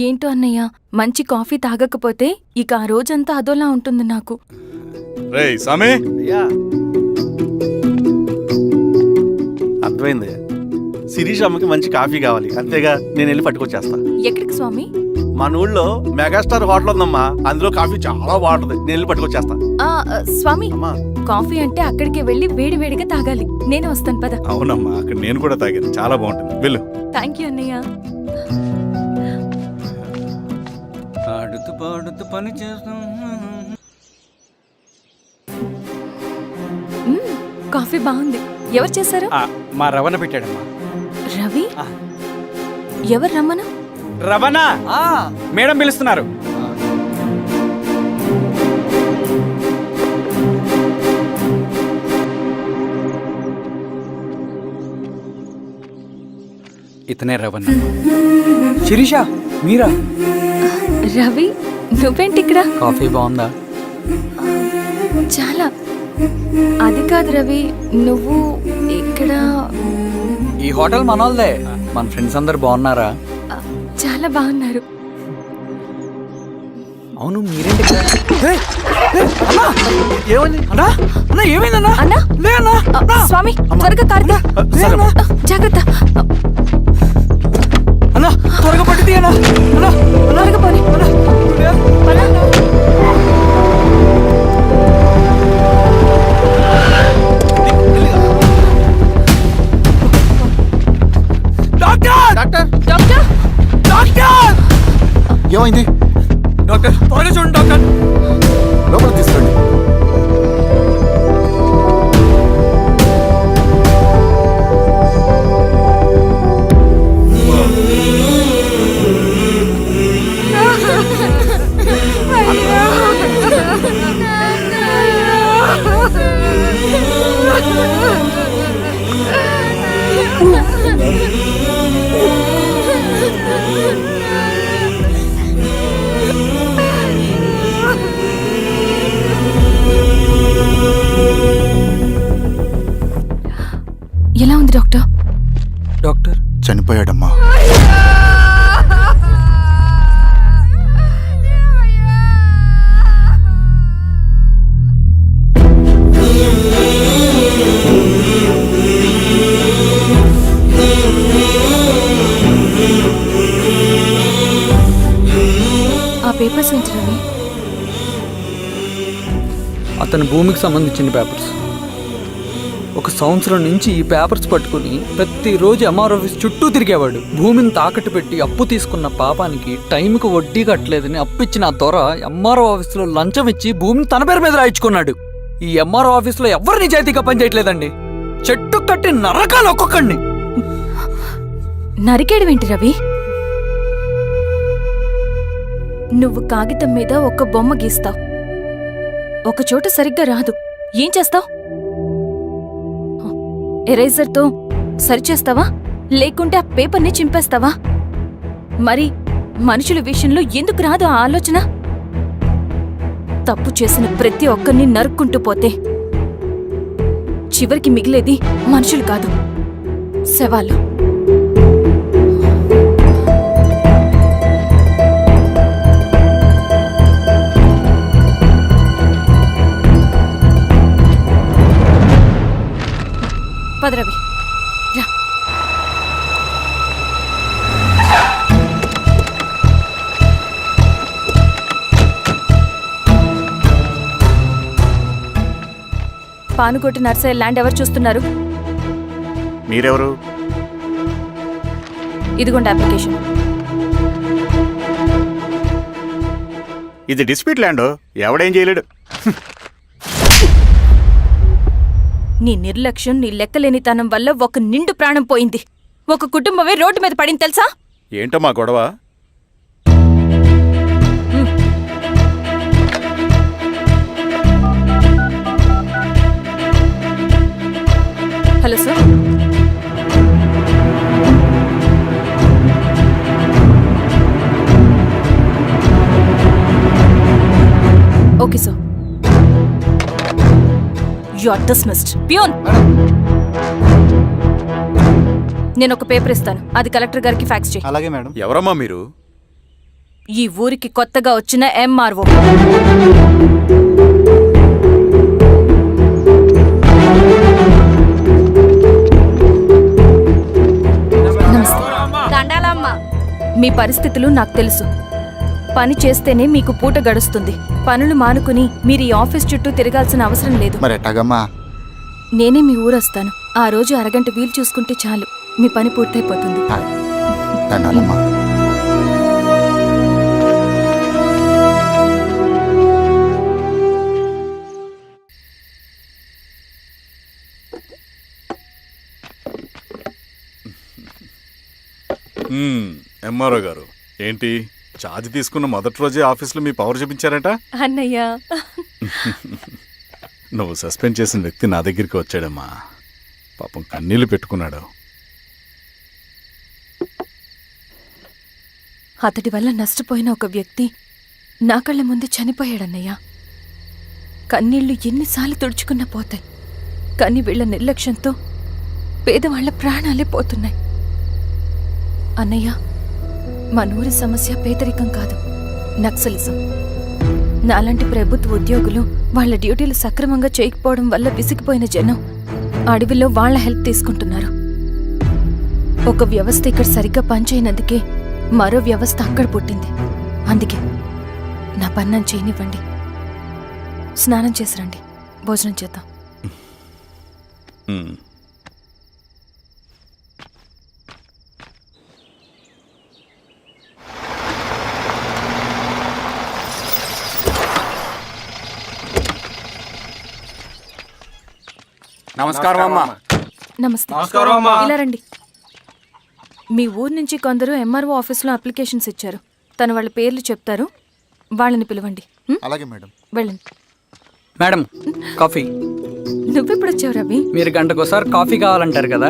ఏంటో అన్నయ్య, మంచి కాఫీ తాగకపోతే ఇక ఆ రోజంతా అదోలా ఉంటుంది నాకు. రేయ్ సామి, అర్థమైంది. శిరీష్ అమ్మకి మంచి కాఫీ కావాలి, అంతేగా నేను వెళ్ళి పట్టుకొచ్చేస్తా. ఎక్కడికి స్వామి? మన ఊళ్ళో మెగాస్టార్ హోటల్ ఉందమ్మా, అందులో కాఫీ చాలా బాగుంటుంది. నేను వెళ్ళి పట్టుకొచ్చేస్తా. స్వామి, కాఫీ అంటే అక్కడికి వెళ్ళి వేడి వేడిగా తాగాలి. నేను వస్తాను పద. అవునమ్మా, అక్కడ నేను కూడా తాగాను, చాలా బాగుంటుంది. వెళ్ళు. థ్యాంక్ యూ అన్నయ్య. ఆడుతూ పాడుతూ పని చేస్తాం. కాఫీ బాగుంది. ఎవరు చేశారు? మా రవణ పెట్టాడమ్మా. రవి? ఎవరు రమ్మను? రవణ మేడం పిలుస్తున్నారు. ఇతనే రవణ. శిరీష మీరా? రవి, నువ్వేంటి ఇక్కడ? కాఫీ బాగుందా? చాలా. అది కాదు రవి, నువ్వు ఇక్కడ. ఈ హోటల్ మనోల్దే. మన ఫ్రెండ్స్ అందరు బాగున్నారా? చాలా బాగున్నారు. అవును, మీరేంటి ఇక్కడ? ఏమైందన్నా? అన్నా, స్వామి త్వరగా కారుదా. జాగ్రత్త అన్నా, త్వరగా పట్టి తీయనా. త్వరగా పోనీ. ఏమైంది డాక్టర్? త్వరగా చూడండి డాక్టర్. లోపలికి తీసుకురండి. ఎలా ఉంది డాక్టర్? డాక్టర్ చనిపోయాడమ్మా. ఆ పేపర్స్ ఏంటి రవి? అతని భూమికి సంబంధించిన పేపర్స్. ఒక సంవత్సరం నుంచి ఈ పేపర్స్ పట్టుకుని ప్రతిరోజు ఎంఆర్ ఆఫీస్ చుట్టూ తిరిగేవాడు. భూమిని తాకట్టు పెట్టి అప్పు తీసుకున్న పాపానికి టైంకి వడ్డీ కట్టలేదని అప్పిచ్చిన ఆ దొర ఎంఆర్ఓ ఆఫీస్లో లంచం ఇచ్చి భూమిని తన పేరు మీద రాయించుకున్నాడు. ఈ ఎంఆర్ఓ ఆఫీస్లో ఎవరు నిజాయితీగా పనిచేయట్లేదండి. చెట్టు కట్టి నరకాలు ఒక్కొక్కడిని. నరికేయడమేంటి రవి? నువ్వు కాగితం మీద ఒక బొమ్మ గీస్తావు, ఒక చోట సరిగ్గా రాదు, ఏం చేస్తావు? ఎరేజర్తో సరిచేస్తావా, లేకుంటే ఆ పేపర్ని చింపేస్తావా? మరి మనుషుల విషయంలో ఎందుకు రాదు ఆ ఆలోచన? తప్పు చేసిన ప్రతి ఒక్కరిని నరుక్కుంటూ పోతే చివరికి మిగిలేది మనుషులు కాదు, శవాలు. పద రవి రా. పానుకోటి నర్సయ్య ల్యాండ్ ఎవరు చూస్తున్నారు? మీరెవరు? ఇదిగోండి అప్లికేషన్. ఇది డిస్ప్యూట్ ల్యాండ్, ఎవడేం చేయలేడు. నీ నిర్లక్ష్యం, నీ లెక్కలేనితనం వల్ల ఒక నిండు ప్రాణం పోయింది. ఒక కుటుంబమే రోడ్డు మీద పడింది తెలుసా? ఏంటో మా గొడవ? Hello sir. Okay sir. You are dismissed. Peon, నేను ఒక పేపర్ ఇస్తాను, అది కలెక్టర్ గారికి ఫ్యాక్స్ చేయి. అలాగే మేడం. ఎవరమ్మా మీరు? ఈ ఊరికి కొత్తగా వచ్చిన ఎంఆర్ఓ. మీ పరిస్థితులు నాకు తెలుసు. పని చేస్తేనే మీకు పూట గడుస్తుంది. పనులు మానుకుని మీరు ఈ ఆఫీస్ చుట్టూ తిరగాల్సిన అవసరం లేదు. నేనే మీ ఊరొస్తాను. ఆ రోజు అరగంట వీలు చూసుకుంటే చాలు, మీ పని పూర్తయిపోతుంది. ఎంఆర్ఓ గారు, ఏంటి ఛార్జ్ తీసుకున్న మొదటి రోజే ఆఫీస్లో మీ పవర్ చూపించారట? అన్నయ్య, నువ్వు సస్పెండ్ చేసిన వ్యక్తి నా దగ్గరికి వచ్చాడమ్మా. పాపం కన్నీళ్లు పెట్టుకున్నాడు. అతడి వల్ల నష్టపోయిన ఒక వ్యక్తి నా కళ్ళ ముందు చనిపోయాడన్నయ్య. కన్నీళ్లు ఎన్నిసార్లు తుడుచుకున్నా పోతాయి, కానీ వీళ్ళ నిర్లక్ష్యంతో పేదవాళ్ల ప్రాణాలే పోతున్నాయి. అన్నయ్య, మా నూరి సమస్య పేదరికం కాదు, నక్సలిజం. నాలాంటి ప్రభుత్వ ఉద్యోగులు వాళ్ళ డ్యూటీలు సక్రమంగా చేయకపోవడం వల్ల విసిగిపోయిన జనం అడవిలో వాళ్ల హెల్ప్ తీసుకుంటున్నారు. ఒక వ్యవస్థ ఇక్కడ సరిగ్గా పనిచేయనందుకే మరో వ్యవస్థ అక్కడ పుట్టింది. అందుకే నా పన్నం చేయనివ్వండి. స్నానం చేసి రండి, భోజనం చేద్దాం. నమస్కారం అమ్మా. నమస్తే. ఇలా రండి. మీ ఊరు నుంచి కొందరు ఎంఆర్ఓ ఆఫీస్లో అప్లికేషన్స్ ఇచ్చారు. తను వాళ్ళ పేర్లు చెప్తారు, వాళ్ళని పిలవండి. అలాగే మేడం. వెళ్ళండి. Madam, coffee. నువ్వెప్పుడు వచ్చావు రవి? మీరు గంటకోసారి కాఫీ కావాలంటారు కదా,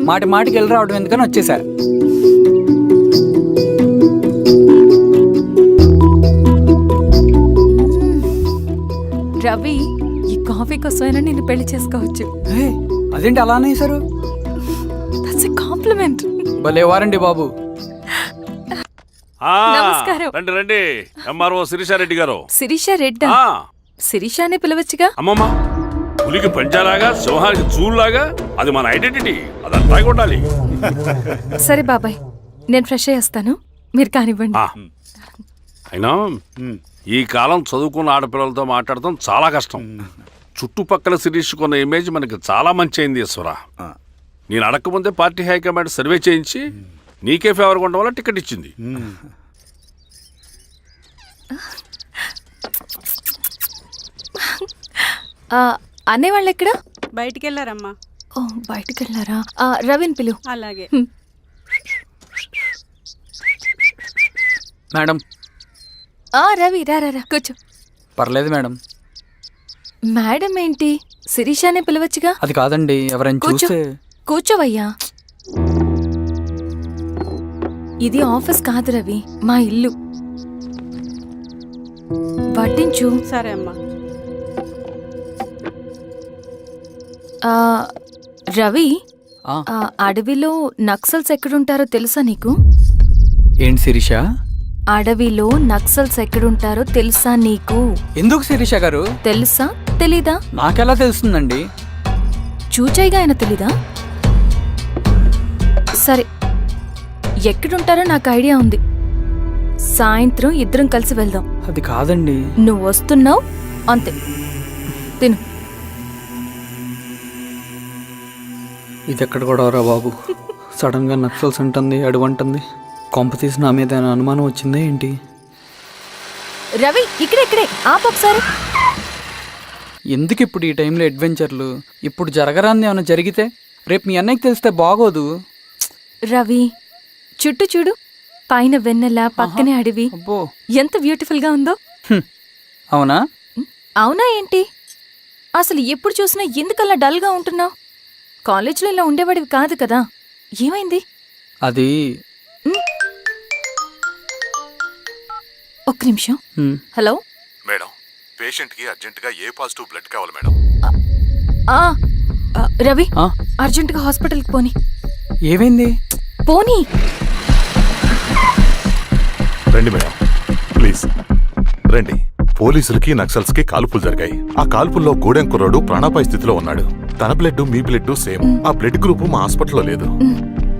మాటి మాటికి వెళ్ళి రావడం ఎందుకని వచ్చేసా. రవి, ఈ కాఫీ కోసమైనా నేను పెళ్లి చేసుకోవచ్చు. అదేంటి అలా అనేసారు? That's a compliment. భలే వారండి బాబు. నమస్కారం. రండి రండి. ఎంఆర్ఓ శిరీషారెడ్డి గారు. శిరీష రెడ్డా? శిరీష అనే పిలవచ్చుగా. అమ్మమ్మ, పులికి పంచాలాగా సింహానికి చూలాగా అది మన ఐడెంటిటీ, అదంతా ఉండాలి. సరే బాబాయ్, నేను ఫ్రెష్ అయ్యేస్తాను, మీరు కానివ్వండి. అయినా ఈ కాలం చదువుకున్న ఆడపిల్లలతో మాట్లాడటం చాలా కష్టం. చుట్టుపక్కల శిరీషుకున్న ఇమేజ్ మనకి చాలా మంచి అయింది ఈశ్వర. నేను అడగకముందే పార్టీ హైకమాండ్ సర్వే చేయించి నీకే ఫేవర్గా ఉండడం వల్ల టికెట్ ఇచ్చింది. అనేవాళ్ళు ఎక్కడ? బయటికి వెళ్ళారమ్మా. ఓ, బయటికి వెళ్ళారా? రవిని పిలు. అలాగే. మేడం. రవి రా రా, కూర్చో. పర్లేదు మేడం. మేడం ఏంటి, శిరీషానే పిలవచ్చుగా. అది కాదండి, ఎవరైనా చూస్తే. కూర్చోవయ్యా. ఇది ఆఫీస్ కాదు రవి, మా ఇల్లు. వడ్డించు. సరే అమ్మా. రవి, అడవిలో నక్సల్స్ ఎక్కడుంటారో తెలుసా నీకు? ఏంటి శిరీష? అడవిలో నక్సల్స్ ఎక్కడుంటారో తెలుసా నీకు? ఎందుకు శిరీష గారు? తెలుసా తెలీదా? నాకెలా తెలుస్తుందండి? చూచాయిగా ఆయన తెలీదా? సరే, ఎక్కడుంటారో నాకు ఐడియా ఉంది. సాయంత్రం ఇద్దరం కలిసి వెళ్దాం. అది కాదండి. నువ్వు వస్తున్నావు అంతే. తిను. ఇది ఎక్కడ కూడా బాబు, సడన్గా నక్సల్స్ అంటుంది, అడువంటుంది. కొంప తీసి నా మీద ఏమైనా అనుమానం వచ్చిందే ఏంటి? రవి, ఇక్కడే ఆపొకసారి. ఎందుకు ఇప్పుడు ఈ టైంలో అడ్వెంచర్లు? ఇప్పుడు జరగరాంది ఏమైనా జరిగితే రేపు మీ అన్నయ్యకి తెలిస్తే బాగోదు. రవి, చుట్టూ చూడు, పైన వెన్నెల, పక్కనే అడవి. అబ్బో, ఎంత బ్యూటిఫుల్ గా ఉందో. అవునా? అవునా ఏంటి? అసలు ఎప్పుడు చూసినా ఎందుకల్లా డల్ గా ఉంటున్నావు? కాలేజ్లో ఇలా ఉండేవాడివి కాదు కదా, ఏమైంది? అది ఒక్క నిమిషం. హలో మేడం, పేషెంట్ కి అర్జెంట్ గా ఏ పాజిటివ్ బ్లడ్ కావాలి మేడం. రవి, అర్జెంట్ గా హాస్పిటల్కి పోని. ఏమైంది? పోనీ. రండి మేడం, ప్లీజ్ రండి. పోలీసులకి నక్సల్స్ కి కాల్పులు జరిగాయి. ఆ కాల్పుల్లో గూడెం కుర్రాడు ప్రాణాపాయ స్థితిలో ఉన్నాడు. తన బ్లడ్ మీ బ్లడ్ సేమ్. ఆ బ్లడ్ గ్రూప్ మా హాస్పిటల్లో లేదు.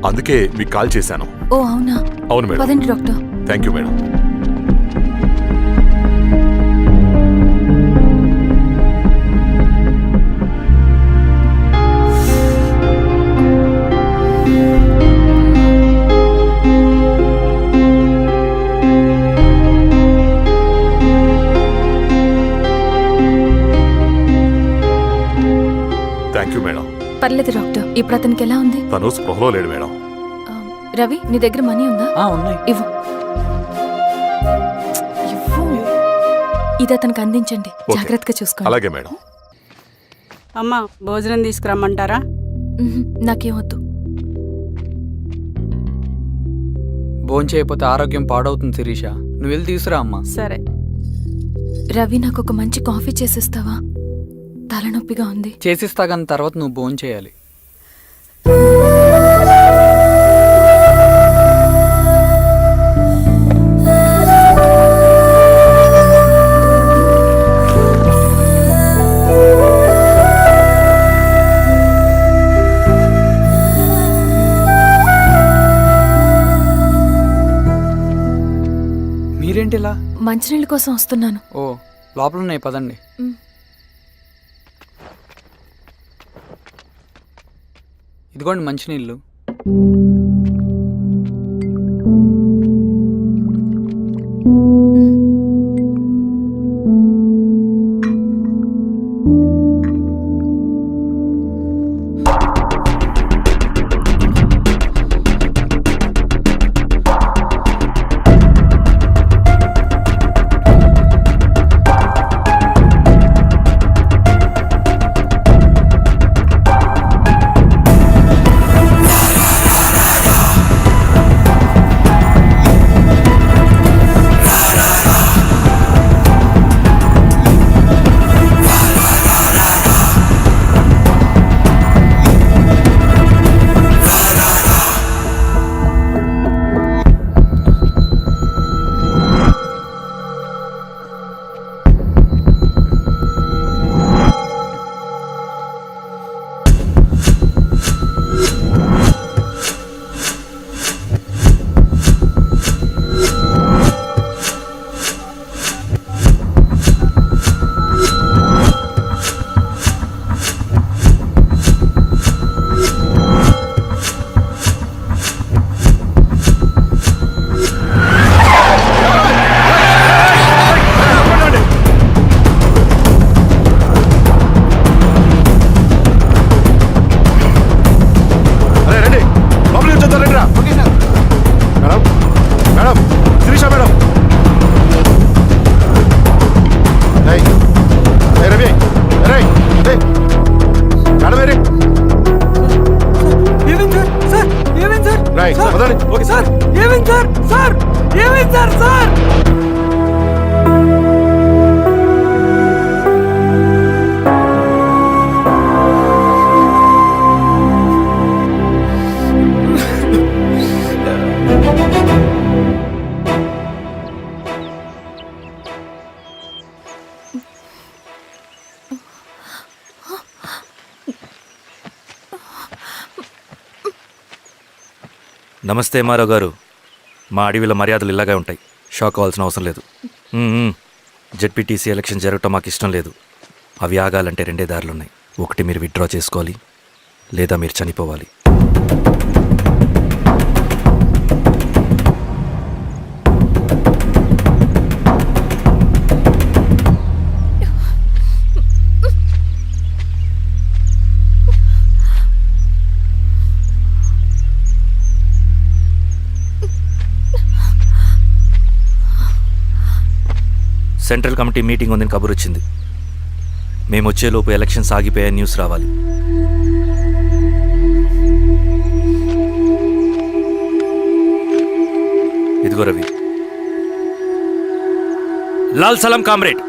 అందుకే మీకు కాల్ చేశాను. ఓ అవునా? అవును మేడం. పదండి doctor. Thank you madam. Thank you madam. పర్లేదు డాక్టర్. ఇప్పుడు అతనికి ఎలా ఉంది? తను స్పృహలో లేడు మేడం. రవి, నీ దగ్గర మనీ ఉందా? ఉన్నాయి. ఇవ్వు. ఇది అతనికి అందించండి. ఓకే. జాగ్రత్తగా చూసుకోండి. అలాగే మేడం. అమ్మా, భోజనం తీసుకురమ్మంటారా? నాకేమొద్దు. భోంచేయకపోతే ఆరోగ్యం పాడవుతుంది శిరీష. నువ్వు వెళ్ళి తీసురా అమ్మా. సరే. రవి, నాకు ఒక మంచి కాఫీ చేసిస్తావా? తలనొప్పిగా ఉంది. చేసిస్తా కానీ తర్వాత నువ్వు భోంచేయాలి. మీరేంటిలా? మంచినీళ్ళ కోసం వస్తున్నాను. ఓ, లోపల ఉన్నాయి, పదండి. ఇదిగోండి మంచినీళ్ళు. నమస్తే మారావు గారు. మా అడవిలో మర్యాదలు ఇలాగే ఉంటాయి. షాక్ అవ్వాల్సిన అవసరం లేదు. జెడ్పీటీసీ ఎలక్షన్ జరగటం మాకు ఇష్టం లేదు. అవి ఆగాలంటే 2 దారులున్నాయి. ఒకటి మీరు విత్డ్రా చేసుకోవాలి, లేదా మీరు చనిపోవాలి. సెంట్రల్ కమిటీ మీటింగ్ ఉందని కబురు వచ్చింది. మేము వచ్చేలోపు ఎలక్షన్స్ ఆగిపోయే న్యూస్ రావాలి. ఇదిగో రవి. లాల్ సలాం కామ్రేడ్.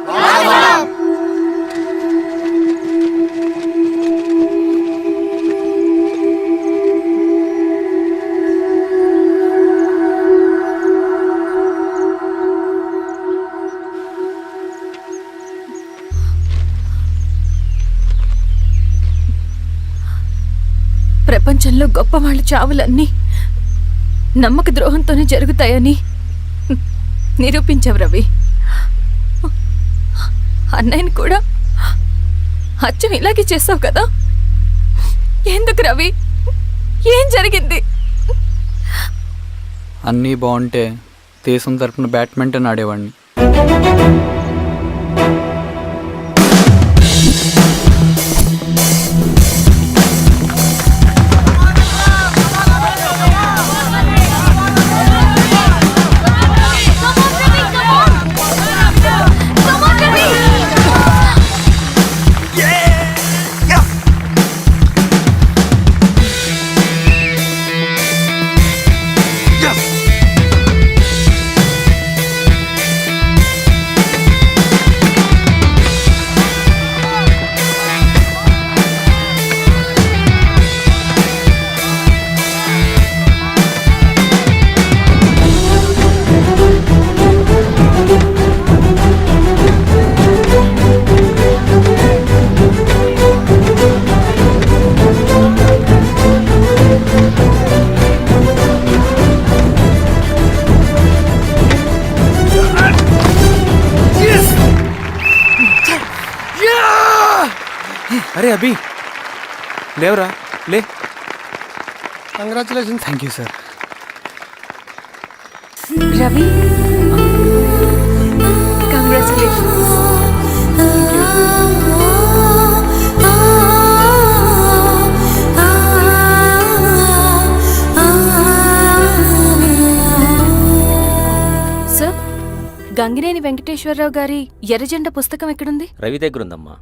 ప్రపంచంలో గొప్పవాళ్ళ చావులన్నీ నమ్మక ద్రోహంతోనే జరుగుతాయని నిరూపించావు రవి. అన్నయ్యని కూడా అచ్చం ఇలాగే చేస్తావు కదా? ఎందుకు రవి? ఏం జరిగింది? అన్నీ బాగుంటే దేశం తరపున బ్యాడ్మింటన్ ఆడేవాడిని. అరే అభి, లేవరా, లే. Congratulation. Thank you sir. Ravi, congratulations. Sir, Gangineni Venkateswara Rao గారి ఎర్రజెండా పుస్తకం ఎక్కడుంది? రవి దగ్గర ఉందమ్మా.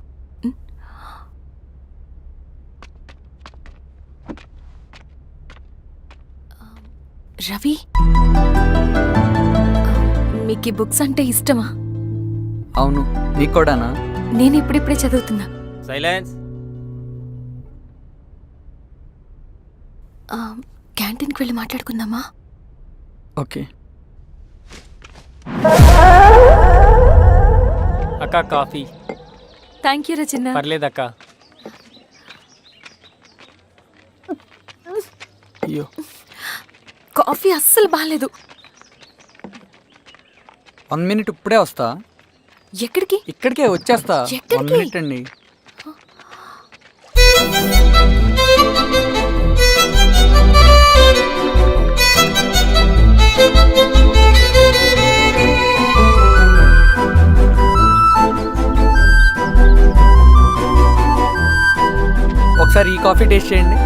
రవి, మీకు ఈ బుక్స్ అంటే ఇష్టమా? అవును, నీకు కూడానా? నేను ఇప్పుడిప్పుడే చదువుతున్నా. సైలెన్స్. క్యాంటీన్కి వెళ్ళి మాట్లాడుకుందామా? ఓకే. అక్క కాఫీ. థ్యాంక్ యూ రచన. పర్లేదక్క. అయ్యో, కాఫీ అస్సలు బాగాలేదు. 1 minute ఇప్పుడే వస్తా. ఎక్కడికి? ఇక్కడికే వచ్చేస్తా. ఎక్కడికి? 1 minute అండి. ఒకసారి ఈ కాఫీ టేస్ట్ చేయండి.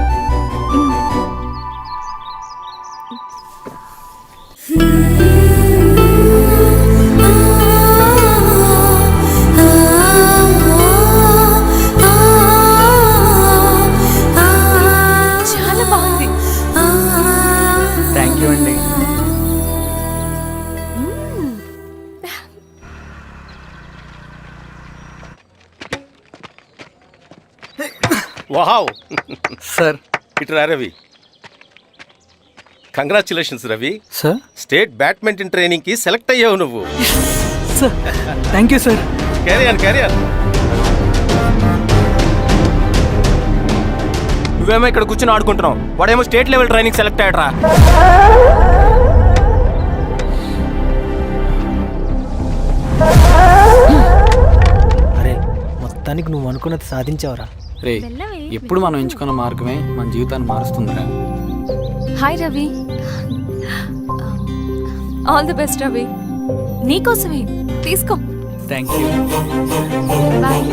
చాలా బాగుంది. థ్యాంక్ యూ అండి. Wow sir. ఇట్రా Ravi. Congratulations Ravi. Sir, state badminton training కి సెలెక్ట్ అయ్యావు నువ్వు. Sir thank you sir. Carry on. నువ్వేమో ఇక్కడ కూర్చొని ఆడుకుంటున్నావు, వాడేమో స్టేట్ లెవెల్ ట్రైనింగ్ సెలెక్ట్ అయ్యాడ్రా. అరే మొత్తానికి నువ్వు అనుకున్నది సాధించావురా. రే ఎప్పుడు మనం ఎంచుకున్న మార్గమే మన జీవితాన్ని మారుస్తుందిరా. Hi Ravi. All the best Ravi. నీకోసమే తీసుకో. Thank you. బాయ్.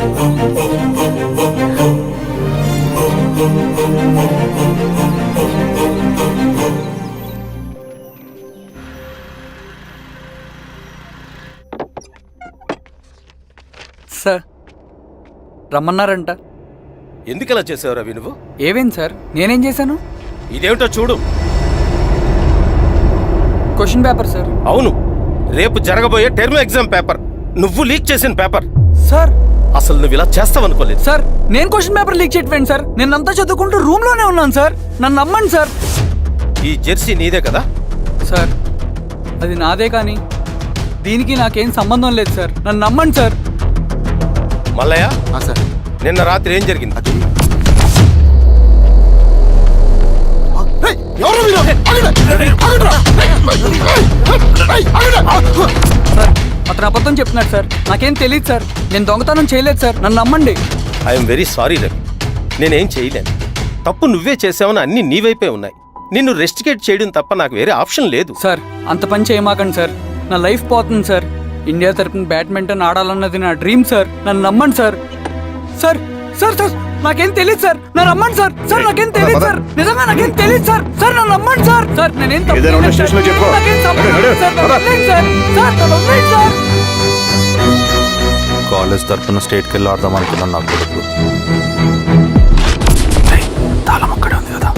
సార్ రమ్మన్నారంట. ఎందుకలా చేసావు రవి నువ్వు? ఏవేం సార్, నేనేం చేశాను? ఇదేమిటో చూడు. Question paper sir. అవును, రేపు జరగబోయే టర్మ్ ఎగ్జామ్ పేపర్. నువ్వు లీక్ చేసిన పేపర్. సార్ అసలు నువ్వు ఇలా చేస్తావనుకోలేదు. సార్ నేను క్వశ్చన్ పేపర్ లీక్ చేయట్లేండి సార్. నేను అంతా చదువుకుంటూ రూమ్ లోనే ఉన్నాను సార్. నన్ను నమ్మండి సార్. ఈ జెర్సీ నీదే కదా? సార్ అది నాదే, కానీ దీనికి నాకేం సంబంధం లేదు సార్. నన్ను నమ్మండి సార్. మల్లయ్య సార్, నిన్న రాత్రి ఏం జరిగింది? సార్ అతను అబద్ధం చెప్తున్నాడు సార్. నాకేం తెలియదు సార్. నేను దొంగతనం చేయలేదు సార్. నన్ను నమ్మండి. ఐఎమ్ వెరీ సారీ రవి, నేనేం చేయలేను. తప్పు నువ్వే చేసావని అన్ని నీ వైపే ఉన్నాయి. నిన్ను రెస్టికేట్ చేయడం తప్ప నాకు వేరే ఆప్షన్ లేదు. సార్ అంత పని చేయమాకండి సార్. నా లైఫ్ పోతుంది సార్. ఇండియా తరపున బ్యాడ్మింటన్ ఆడాలన్నది నా డ్రీమ్ సార్. నన్ను నమ్మండి సార్. సార్ సార్ సార్ నాకేం తెలియదు సార్. నన్ను నమ్మండి సార్. సార్ నాకేం తెలియదు సార్. నిజంగా నాకేం తెలియదు సార్. సార్ నన్ను నమ్మండి సార్. సార్ నేనేం తప్పు చేయలేదు సార్. నాకేం సంబంధం లేదు సార్. నన్ను వదిలేయండి సార్. సార్ నన్ను వదిలేయండి సార్. కాలేజ్ తరఫున స్టేట్కి వెళ్ళి ఆడదాం అనుకున్నాను. నా కొడుకు తాళం అక్కడే ఉంది కదా.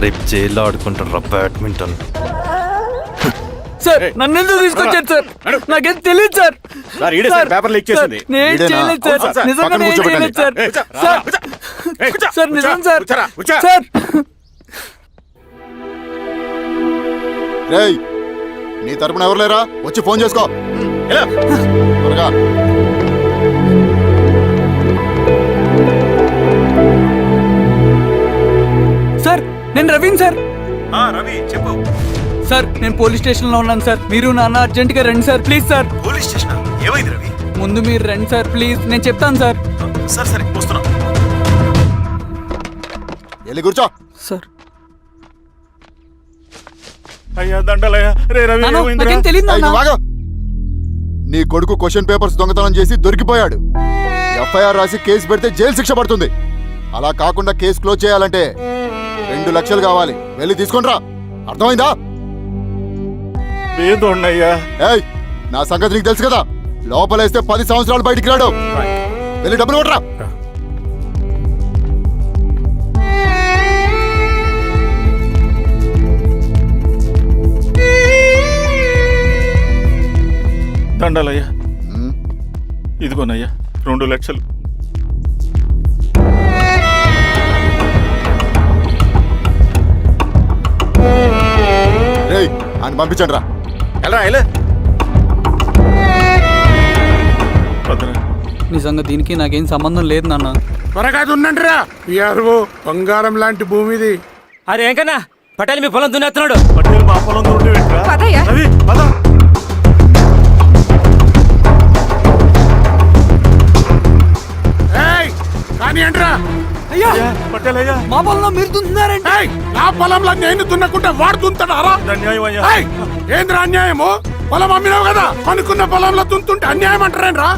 రేపు జైల్లో ఆడుకుంటారా బ్యాడ్మింటన్? సార్ నన్ను ఎందుకు తీసుకొచ్చారు సార్? నాకేం తెలియదు సార్. పేపర్ లీక్ చేసింది. నేను చేయలేదు సార్. నిజంగా నేను చేయలేదు సార్. సార్ సార్ నిజం సార్. సార్ రేయ్, నీ తరపున ఎవరు లేరా? వచ్చి ఫోన్ చేసుకో త్వరగా. సార్ నేను రవీన్ సార్. రవి చెప్పు. సార్ నేను పోలీస్ స్టేషన్ లో ఉన్నాను సార్. మీరు నాన్న అర్జెంట్ గా రండి sir please sir. Police station ఏమైంది రవి? ముందు మీరు రండి సార్ ప్లీజ్. నేను చెప్తాను సార్. సరే సరే వస్తున్నా. వెళ్ళి కూర్చో. సార్ అయ్యా దండలయ్య. రే రవి నాన్న, ఏమైందిరా? నాకేం తెలియదు ఏయ్, నాన్న. నువ్వు ఆగు. నీ కొడుకు క్వశ్చన్ పేపర్స్ దొంగతనం చేసి దొరికిపోయాడు. ఎఫ్ఐఆర్ రాసి కేసు పెడితే జైలు శిక్ష పడుతుంది. అలా కాకుండా కేసు క్లోజ్ చేయాలంటే 2 లక్షలు కావాలి. వెళ్ళి తీసుకుంట్రా. అర్థమైందా? లేదోన్నయ్యా. ఏయ్, నా సంగతి నీకు తెలుసు కదా. లోపలేస్తే 10 సంవత్సరాలు బయటికి రాడు. వెళ్ళి డబ్బులు కొట్టరా. దండలయ్యా. ఇదిగోనయ్యా 2 లక్షలు. రేయ్, ఆయన పంపించండి రా. ఎలా నిజంగా దీనికి నాకేం సంబంధం లేదు నాన్న. త్వరగా దున్నండి రా. బంగారం లాంటి భూమిది. అరే ఏంకన్నా పటేల్ మీ పొలం దున్నేస్తున్నాడు. పటేల్ మా పొలం దూరం ఏంట్రా? రవి పద. కానీ ఏంట్రా? అయ్యా పటేల్ అయ్యా. మా పొలంలో మీరు దున్నుతున్నారండి. నా పొలంలో నేను దున్నకుంటే వాడు దున్నుతాడా? అన్యాయం అయ్యా. ఏంద్రా అన్యాయము? పొలం అమ్మినావు కదా, అనుకున్న పొలంలో దున్నుతుంటే అన్యాయం అంటారేంట్రా?